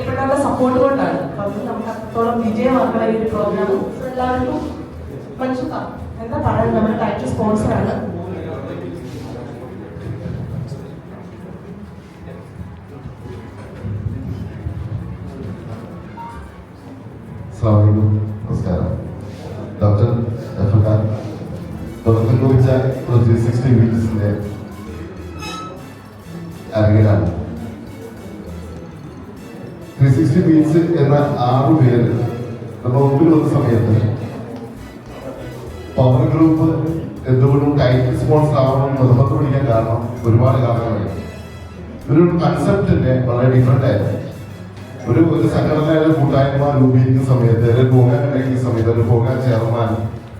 പ്രിയപ്പെട്ടവരുടെ സപ്പോർട്ട് കൊണ്ടാണ്. അപ്പം അത് നമുക്ക് അത്രത്തോളം വിജയമാക്കണം ഈ ഒരു പ്രോഗ്രാം. എല്ലാവർക്കും മനസ്സിലാക്കാം എന്താ പറയുന്നത്. നമ്മുടെ ടൈറ്റിൽ സ്പോൺസറാണ്. നമസ്കാരം. ഡോക്ടർ തുടക്കം കുറിച്ച 360 വീക്സിന്റെ അരങ്ങിലാണ്. 360 വീക്സ് എന്ന 6 പേര് നമ്മൾ മുമ്പിൽ വന്ന സമയത്ത് പവർ ഗ്രൂപ്പ് എന്തുകൊണ്ടും ടൈറ്റിൽ സ്പോൺസർ ആവണം നിർബന്ധം പിടിക്കാൻ കാരണം ഒരുപാട് കാരണങ്ങളായി. ഒരു കൺസെപ്റ്റിന്റെ വളരെ ഡിഫറെന്റ് ആയിരുന്നു. ഒരു സംഘടനയുടെ കൂട്ടായ്മ രൂപീകരിക്കുന്ന സമയത്ത്, ഒരു പ്രോഗ്രാം ഉണ്ടാക്കുന്ന സമയത്ത്, ഒരു പ്രോഗ്രാം ചെയർമാൻ,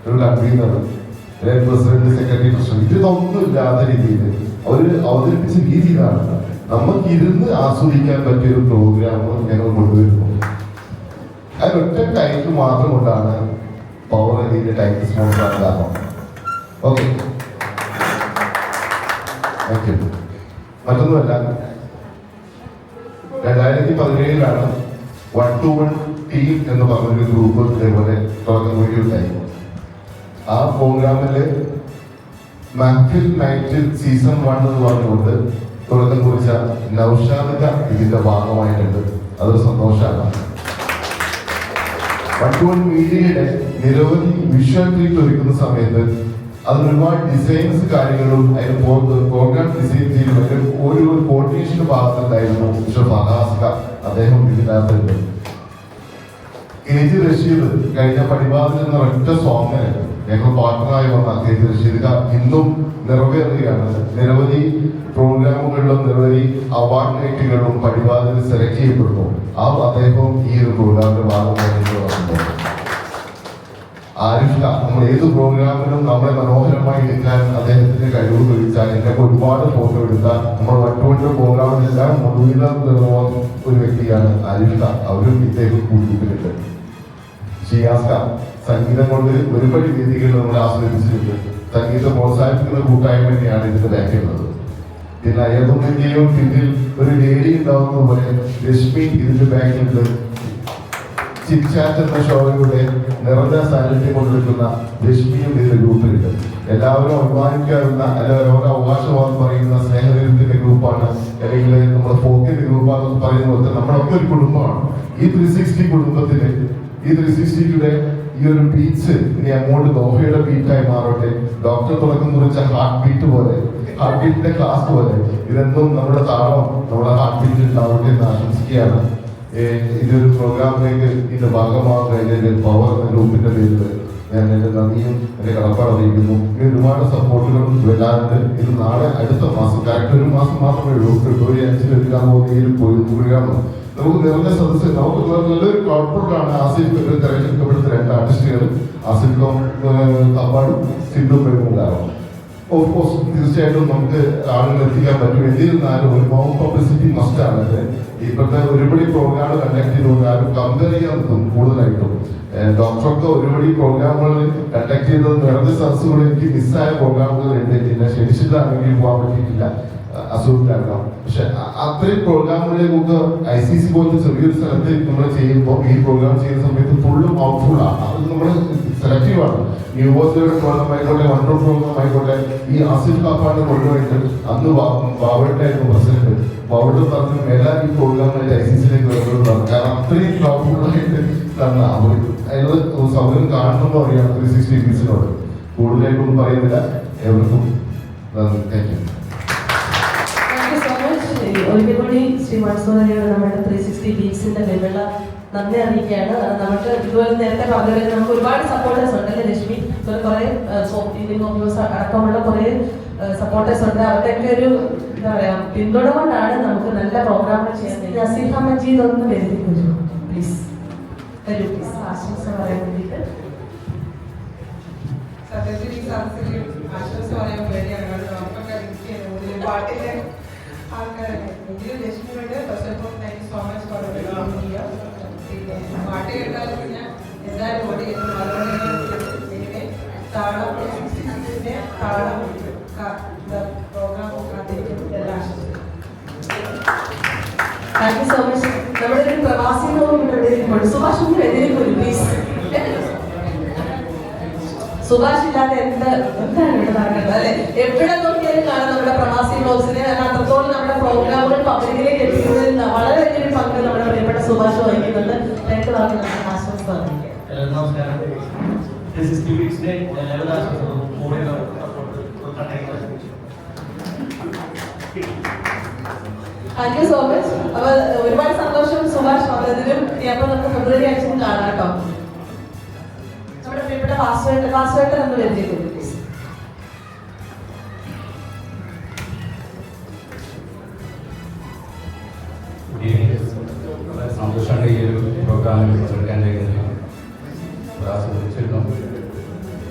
ഒരു കൺവീനർ, പ്രസിഡന്റ്, സെക്രട്ടറി, പ്രസിഡന്റ്, ഇതൊന്നും ഇല്ലാത്ത രീതിയിൽ അവർ അവതരിപ്പിച്ച രീതിയിലാണ് നമുക്ക് ഇരുന്ന് ആസ്വദിക്കാൻ പറ്റിയ ഒരു പ്രോഗ്രാം ഞങ്ങൾ കൊണ്ടുവരുന്നു. അതിനൊറ്റ ടൈറ്റിൽ മാത്രം കൊണ്ടാണ് പവർ ഇതിന്റെ ടൈറ്റിൽ സ്പോൺസർ ആകാൻ കാരണം. ഓക്കെ, മറ്റൊന്നുമല്ല, 2017 1-to-1 ടീം എന്ന് പറഞ്ഞൊരു ഗ്രൂപ്പ് ഇതേപോലെ തുടക്കം കൂടിയുണ്ടായി. ആ പ്രോഗ്രാമില് മാക്ഫിൽ നൈറ്റ് സീസൺ 1 എന്ന് പറഞ്ഞുകൊണ്ട് തുടക്കം കുറിച്ച നൗഷാദിക ഇതിന്റെ ഭാഗമായിട്ടുണ്ട്. അതൊരു സന്തോഷമാണ്. 1-to-1 മീഡിയയുടെ നിരവധി വിഷ്വൽ ട്രീറ്റ് ഒരുക്കുന്ന സമയത്ത് അതിന് ഒരുപാട് ഡിസൈൻസ് കാര്യങ്ങളും അതിന് പ്രോഗ്രാം ഡിസൈൻ ചെയ്യുന്ന ഒരു കോർഡിനേഷന്റെ ഭാഗത്തുണ്ടായിരുന്നു മിസ്റ്റർ ഫഹാസ്ക. അദ്ദേഹം ഇതിനകത്തുണ്ട്. കെ.ജി. റഷീദ് കഴിഞ്ഞ പടിവാതിൽ എന്ന ഒറ്റ സോങ്ങിന് ഞങ്ങൾ പാർട്ണറായി വന്ന കെ.ജി. റഷീദ് ഇന്നും നിറവേറുകയാണ്. നിരവധി പ്രോഗ്രാമുകളിലും നിരവധി അവാർഡ് നൈറ്റുകളിലും പടിവാതിൽ സെലക്ട് ചെയ്യപ്പെടുന്നു. ആ അദ്ദേഹവും ഈ ഒരു പ്രോഗ്രാമിന്റെ ഭാഗമായിട്ട് വന്നിട്ടുണ്ട്. ആരിഫ നമ്മൾ ഏത് പ്രോഗ്രാമിലും നമ്മളെ മനോഹരമായി എടുക്കാൻ അദ്ദേഹത്തിന്റെ കഴിവ് തെളിയിച്ചാൽ എന്നെ ഒരുപാട് ഫോട്ടോ എടുത്താൽ നമ്മൾ 1-to-1 പ്രോഗ്രാമിലെല്ലാം മുഴുവൻ ഒരു വ്യക്തിയാണ് ആരിഫ. അവരും ഇദ്ദേഹം കൂട്ടുന്നുണ്ട്. ഷിയാസ്ക സംഗീതം കൊണ്ട് ഒരുപാട് വേദികൾ നമ്മൾ ആസ്വദിച്ചിട്ടുണ്ട്. സംഗീതം പ്രോത്സാഹിപ്പിക്കുന്ന കൂട്ടായ്മ തന്നെയാണ് ഇതിന്റെ ബാക്കിയുള്ളത്. പിന്നെ ഏതൊന്നിന്റെയും പിന്നിൽ ഒരു ലേഡി ഉണ്ടാവുന്ന പോലെ ലക്ഷ്മി ഇതിന്റെ ബാക്കിലുണ്ട്. ചിറ്റ്ചാറ്റ് എന്ന ഷോയിലൂടെ നിറഞ്ഞ സാന്നിധ്യം കൊണ്ടിരിക്കുന്ന ലക്ഷ്മിയും ഇതിന്റെ ഗ്രൂപ്പിലുണ്ട്. എല്ലാവരും അഭിമാനിക്കാവുന്ന അല്ലെങ്കിൽ ഓരോ അവകാശവാദം പറയുന്ന സ്നേഹദീപത്തിന്റെ ഗ്രൂപ്പാണ്, അല്ലെങ്കിൽ നമ്മുടെ ഫോക്കിന്റെ ഗ്രൂപ്പാണെന്ന് പറയുന്നത് നമ്മളൊക്കെ ഒരു കുടുംബമാണ്. ഈ 360 കുടുംബത്തില് ഈ 360യുടെ ഈ ഒരു ബീച്ച് ഇനി അങ്ങോട്ട് ദോഹയുടെ ബീറ്റായി മാറട്ടെ. ഡോക്ടർ തുടക്കം കുറിച്ച ഹാർട്ട് ബീറ്റ് പോലെ, ഹാർട്ട് ബീറ്റിന്റെ ക്ലാസ് പോലെ ഇതെന്നും നമ്മുടെ താളം നമ്മുടെ ഹാർട്ട് ബീറ്റ് ഉണ്ടാവട്ടെ എന്ന് ആശംസിക്കുകയാണ്. ഇതൊരു പ്രോഗ്രാമിലേക്ക് ഇതിന്റെ ഭാഗമാകുന്നതിൽ പവർ ഗ്രൂപ്പിന്റെ പേരിൽ ഞാൻ എന്റെ നന്ദിയും എന്റെ കടപ്പാട് അറിയിക്കുന്നു. ഇനി ഒരുപാട് സപ്പോർട്ടുകളും വരാറുണ്ട്. ഇത് നാളെ അടുത്ത മാസം, കറക്റ്റ് ഒരു മാസം മാത്രമേ ഉള്ളൂ, ഫെബ്രുവരി 5 എടുക്കാൻ പോകുന്ന പ്രോഗ്രാം നമുക്ക് നിറഞ്ഞ സദസ്സ്, നമുക്ക് നല്ലൊരു കോർപ്പറേറ്റാണ്. ആസിഫ് തെരഞ്ഞെടുക്കപ്പെടുന്ന 2 ആർട്ടിസ്റ്റുകൾ, ആസിഫ് തപ്പാടും സിന്ധു പെരുമുണ്ടാകും. ഓഫ്കോഴ്സ് തീർച്ചയായിട്ടും നമുക്ക് ആളുകൾ എത്തിക്കാൻ പറ്റും. എന്നിരുന്നാലും ഒരു മൗണ്ട് പബ്ലിസിറ്റി മസ്റ്റാണ്. ഇപ്പോഴത്തെ ഒരുപടി പ്രോഗ്രാം കണ്ടക്ട് ചെയ്തുകൊണ്ട് ആരും കമ്പയർ ചെയ്യാൻ നിൽക്കും കൂടുതലായിട്ടും. ഡോക്ടറൊക്കെ ഒരുപടി പ്രോഗ്രാമുകൾ കണ്ടക്ട് ചെയ്തത് നിറഞ്ഞ സദസ്സുകൾ എനിക്ക് മിസ്സായ പ്രോഗ്രാമുകളുണ്ട്. പിന്നെ ക്ഷണിച്ചിട്ടാണെങ്കിൽ പോകാൻ പറ്റിയിട്ടില്ല, അസുഖം. പക്ഷെ അത്രയും പ്രോഗ്രാമുകളിലേക്ക് ICC പോലത്തെ ചെറിയൊരു സ്ഥലത്ത് നമ്മൾ ചെയ്യുമ്പോൾ ഈ പ്രോഗ്രാം ചെയ്യുന്ന സമയത്ത് ഫുള്ളും ഔട്ട്ഫുൾ ആണ്. അത് നമ്മൾ സെലക്റ്റീവ് ആണ്. ന്യൂബോസിയുടെ പ്രോഗ്രാം ആയിക്കോട്ടെ, 1-to-1 പ്രോഗ്രാം ആയിക്കോട്ടെ, ഈ ആസിഫ് കാപ്പാണ് കൊണ്ടുപോയിട്ട് അന്ന് ബാവട്ടായിരുന്നു പ്രസിഡന്റ്. ബാവട്ട് പറഞ്ഞു എല്ലാ ഈ പ്രോഗ്രാമിനായിട്ട് ICC-യിലേക്ക് വരുന്നത് കാരണം അത്രയും പവർഫുള്ളായിട്ട് തന്നെ അവർ അതിനുള്ള സൗകര്യം കാണണമെന്ന് പറയുകയാണ് 360 വീക്സിനോട്. കൂടുതലായിട്ടൊന്നും പറയുന്നില്ല. ഏവർക്കും താങ്ക് യു. ഒരിക്കൽ കൂടി ശ്രീ മനസ്സോദരിയോട് നമ്മുടെ 360 വീക്സിന്റെ പേരിലുള്ള നന്ദി അറിയിക്കുകയാണ്. നമുക്ക് ഇതുപോലെ നേരത്തെ പറഞ്ഞത് നമുക്ക് ഒരുപാട് സപ്പോർട്ടേഴ്സ് ഉണ്ട് അല്ലേ ലക്ഷ്മി? കുറെ അടക്കമുള്ള കുറെ സപ്പോർട്ടേഴ്സ് ഉണ്ട്. അവരുടെയൊക്കെ ഒരു എന്താ പറയാ പിന്തുണ കൊണ്ടാണ് നമുക്ക് നല്ല പ്രോഗ്രാമുകൾ ചെയ്യാൻ കഴിയും. നസീഫ മജീദ് ഒന്ന് വരുന്നു പ്ലീസ്. വരൂ പ്ലീസ്, ആശംസ പറയാൻ വേണ്ടിയിട്ട്. സത്യത്തിൽ ഈ സദസ്സിൽ ആശംസ പറയാൻ വേണ്ടിയാണ് പാട്ടിന്റെ ആൾക്കാരൊക്കെ. എങ്കിലും ലക്ഷ്മിയോട് first of all thank you so much for പിന്നെ പാട്ട് കേട്ടാലും പിന്നെ എന്തായാലും ഓടി പിന്നെ താളം താളം പ്രോഗ്രാം കാത്തിരിക്കും. എല്ലാ ആശംസകളും. Thank you so much. നമ്മുടെ ഒരു പ്രവാസി ലോകം ഇവിടെ ഇരിപ്പുണ്ട്. സുഭാഷ് ഒന്ന് എതിരിക്കൊരു പ്ലീസ്. സുഭാഷ് ഇല്ലാതെ എന്താണ് ഇവിടെ നടക്കുന്നത് അല്ലെ? എവിടെ നോക്കിയാലും കാണാം നമ്മുടെ പ്രവാസി ബ്ലോഗ്സിനെ. അത്രത്തോളം നമ്മുടെ പ്രോഗ്രാമുകൾ പബ്ലിക്കിലേക്ക് എത്തിക്കുന്നതിൽ വളരെ വലിയൊരു പങ്ക് നമ്മുടെ പ്രിയപ്പെട്ട സുഭാഷ് വഹിക്കുന്നുണ്ട്. രണ്ട് വാക്ക് നമുക്ക് ആശംസ അറിയിക്കാം. നമസ്കാരം. Thank you so much. അപ്പൊ ഒരുപാട് സന്തോഷം സുഭാഷ് വന്നതിനും. അപ്പൊ നമുക്ക് ഫെബ്രുവരി 5 കാണാം കേട്ടോ. നമ്മുടെ പ്രിയപ്പെട്ട പാസ്വേട്ടർ എന്ന് വരുന്നത് പ്ലീസ്. വളരെ സന്തോഷമാണ് ഈ ഒരു പ്രോഗ്രാമിൽ പങ്കെടുക്കാൻ കഴിയുന്നത്. ആസ്വദിച്ചിരുന്നു.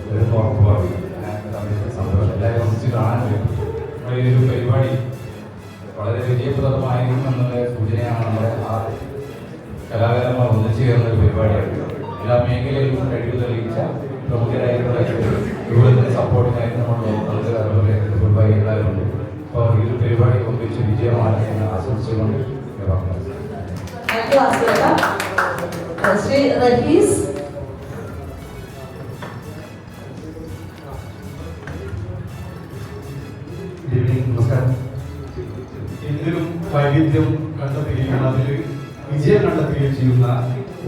ഒരു സന്തോഷം എല്ലാവരും ഒന്നിച്ച് കാണാൻ കഴിയും. നമ്മുടെ ഈ ഒരു പരിപാടി വളരെ വിജയപ്രദമായിരിക്കും എന്നുള്ള സൂചനയാണ്. നമ്മുടെ ആ കലാകാരന്മാർ ഒന്നിച്ചു ചേർന്ന ഒരു പരിപാടിയാണ്. എല്ലാ മേഖലയിലും കഴിവ് തെളിയിച്ച പ്രമുഖരായിട്ടുള്ള രൂപത്തിന് സപ്പോർട്ടിനായിട്ട് നമ്മൾ അതുപോലെ ഫുട്ബോൾ എല്ലാവരും ഉണ്ട്. അപ്പോൾ ഈ ഒരു പരിപാടി ഒന്നിച്ച് വിജയമാണ് എന്ന് ആശംസിച്ചുകൊണ്ട് ശ്രീ റഹീസ്. നമസ്കാരം. എന്തിനും വൈവിധ്യം കണ്ടെത്തുകയും അതിൽ വിജയം കണ്ടെത്തുകയും ചെയ്യുന്ന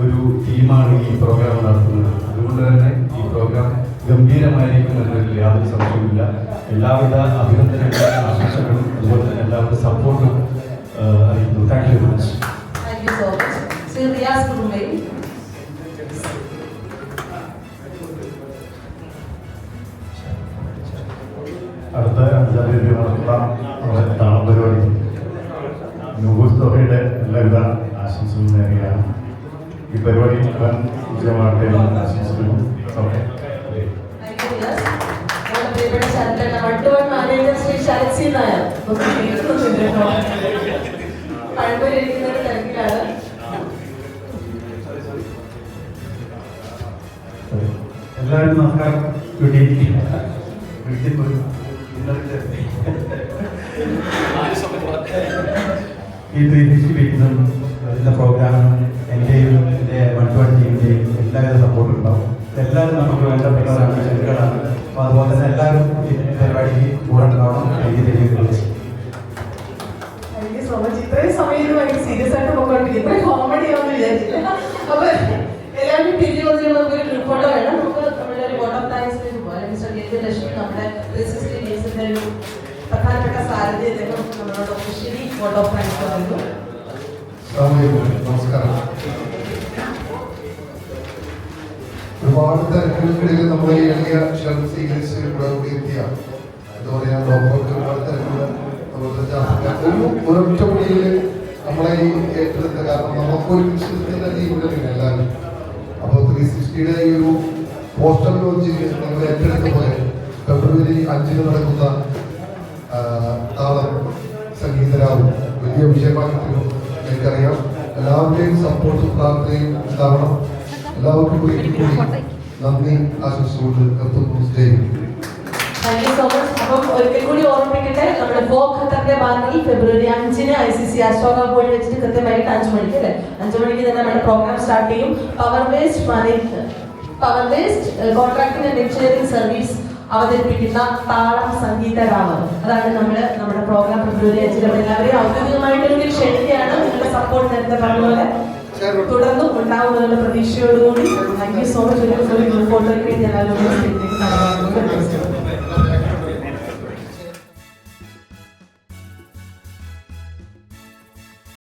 ഒരു ടീമാണ് ഈ പ്രോഗ്രാം നടത്തുന്നത്. അതുകൊണ്ട് തന്നെ ഈ പ്രോഗ്രാം ഗംഭീരമായിരിക്കും എന്നതിൽ യാതൊരു സംശയവുമില്ല. എല്ലാവിധ അഭിനന്ദനങ്ങളും ആശംസകളും അതുപോലെ തന്നെ എല്ലാവരുടെ സപ്പോർട്ടും അറിയിക്കുന്നു. Thank you very much. Thank you so much. Shri Riyas Kurumai. അടുത്ത 5-ആം തീയതി നടക്കുന്ന നമ്മുടെ താളം പരിപാടി നുബൂസ് ദോഹയുടെ എല്ലാവിധ ആശംസകളും നേരുകയാണ്. ഈ പരിപാടി വൻ വിജയമാകട്ടെ എന്ന് ആശംസിക്കുന്നു. ഓക്കെ. ശ്രീ ശരത് സി നായർ പഴമ്പരിക്കുന്നതിന്റെ തിരക്കിലാണ്. എല്ലാവരും നമസ്കാരം. Good evening. ഈ 360 വീക്സും ഇതിൻ്റെ പ്രോഗ്രാമും എൻ്റെയും എൻ്റെ 120 ടീമിൻ്റെയും എല്ലാവരും സപ്പോർട്ടും ഉണ്ടാവും. എല്ലാവരും നമുക്ക് വേണ്ടപ്പെട്ടവരാണ്, ശരികളാണ്. അപ്പോൾ അതുപോലെ തന്നെ എല്ലാവരും ഈ പരിപാടിക്ക് കൂടെ ഉണ്ടാവണം. Thank you so much. ഇത്രയും സമയം ഭയങ്കര സീരിയസ് ആയിട്ട് പോയിക്കൊണ്ടിരിക്കും. ഇത്രയും കോമഡി ആവുമെന്ന് വിചാരിച്ചില്ല. അപ്പൊ എല്ലാവരും തിരിഞ്ഞു വന്നിട്ട് നമുക്കൊരു ഗ്രൂപ്പ് ഫോട്ടോ വേണം. നമുക്ക് നമ്മുടെ ഒരു വോട്ട് ഓഫ് താങ്ക്സിലേക്ക് പോകാം. മിസ്റ്റർ ലക്ഷ്മി നമ്മുടെ 360 ഡേയ്സിന്റെ ഒരു പ്രധാനപ്പെട്ട സാരഥി അദ്ദേഹം നമ്മളോട് ഒഫീഷ്യലി വോട്ട് ഓഫ് താങ്ക്സ് പറയുന്നു. നമസ്കാരം. ഒരുപാട് തിരക്കുകൾക്കിടയിൽ നമ്മുടെ ഈ എളിയ ക്ഷണം സ്വീകരിച്ച് ഇവിടെ എത്തിയ എന്താ പറയാ ഡോക്ടർക്ക് ഒരുപാട് തിരക്കുകൾ ഒരൊറ്റ പണിയിൽ നമ്മളെ ഈ ഏറ്റെടുത്ത. കാരണം നമുക്കൊരു വിശ്വസത്തിന്റെ ടീമുകളില്ല എല്ലാവരും. അപ്പോൾ 360യുടെ ഈ ഒരു പോസ്റ്റർ ലോഞ്ചിങ് നമ്മൾ ഏറ്റെടുത്ത പോലെ ഫെബ്രുവരി 5 നടക്കുന്ന താളം സംഗീതരാവും വലിയ വിജയമാക്കിത്തരും. എനിക്കറിയാം എല്ലാവരുടെയും സപ്പോർട്ടും പ്രാർത്ഥനയും ഉണ്ടാവണം. എല്ലാവർക്കും കൂടി നന്ദി ആശംസിച്ചുകൊണ്ട് നിർത്തുന്നു. Thank you so much. അപ്പം ഒരിക്കൽ കൂടി ഓർമ്മിപ്പിക്കട്ടെ, നമ്മുടെ ഫോക്ക് ഖത്തറിന്റെ ബാനറിൽ ഫെബ്രുവരി 5 ICC അശോക പോയി വെച്ചിട്ട് കൃത്യമായിട്ട് 5 മണിക്ക് അല്ലേ, 5 മണിക്ക് തന്നെ നമ്മുടെ പ്രോഗ്രാം സ്റ്റാർട്ട് ചെയ്യും. Power waste contracting and engineering service അവതരിപ്പിക്കുന്ന താളം സംഗീതരാവ്. അതാണ് നമ്മുടെ പ്രോഗ്രാം ഫെബ്രുവരി 5. എല്ലാവരെയും ഔദ്യോഗികമായിട്ട് ക്ഷണിക്കുകയാണ്. നിങ്ങളുടെ സപ്പോർട്ട് നേരത്തെ പറഞ്ഞതുപോലെ തുടർന്നും ഉണ്ടാവുമെന്നുള്ള പ്രതീക്ഷയോടുകൂടി താങ്ക് യു സോ മച്ച്. ഒരു ഫോട്ടോയ്ക്ക് വേണ്ടി എല്ലാവരും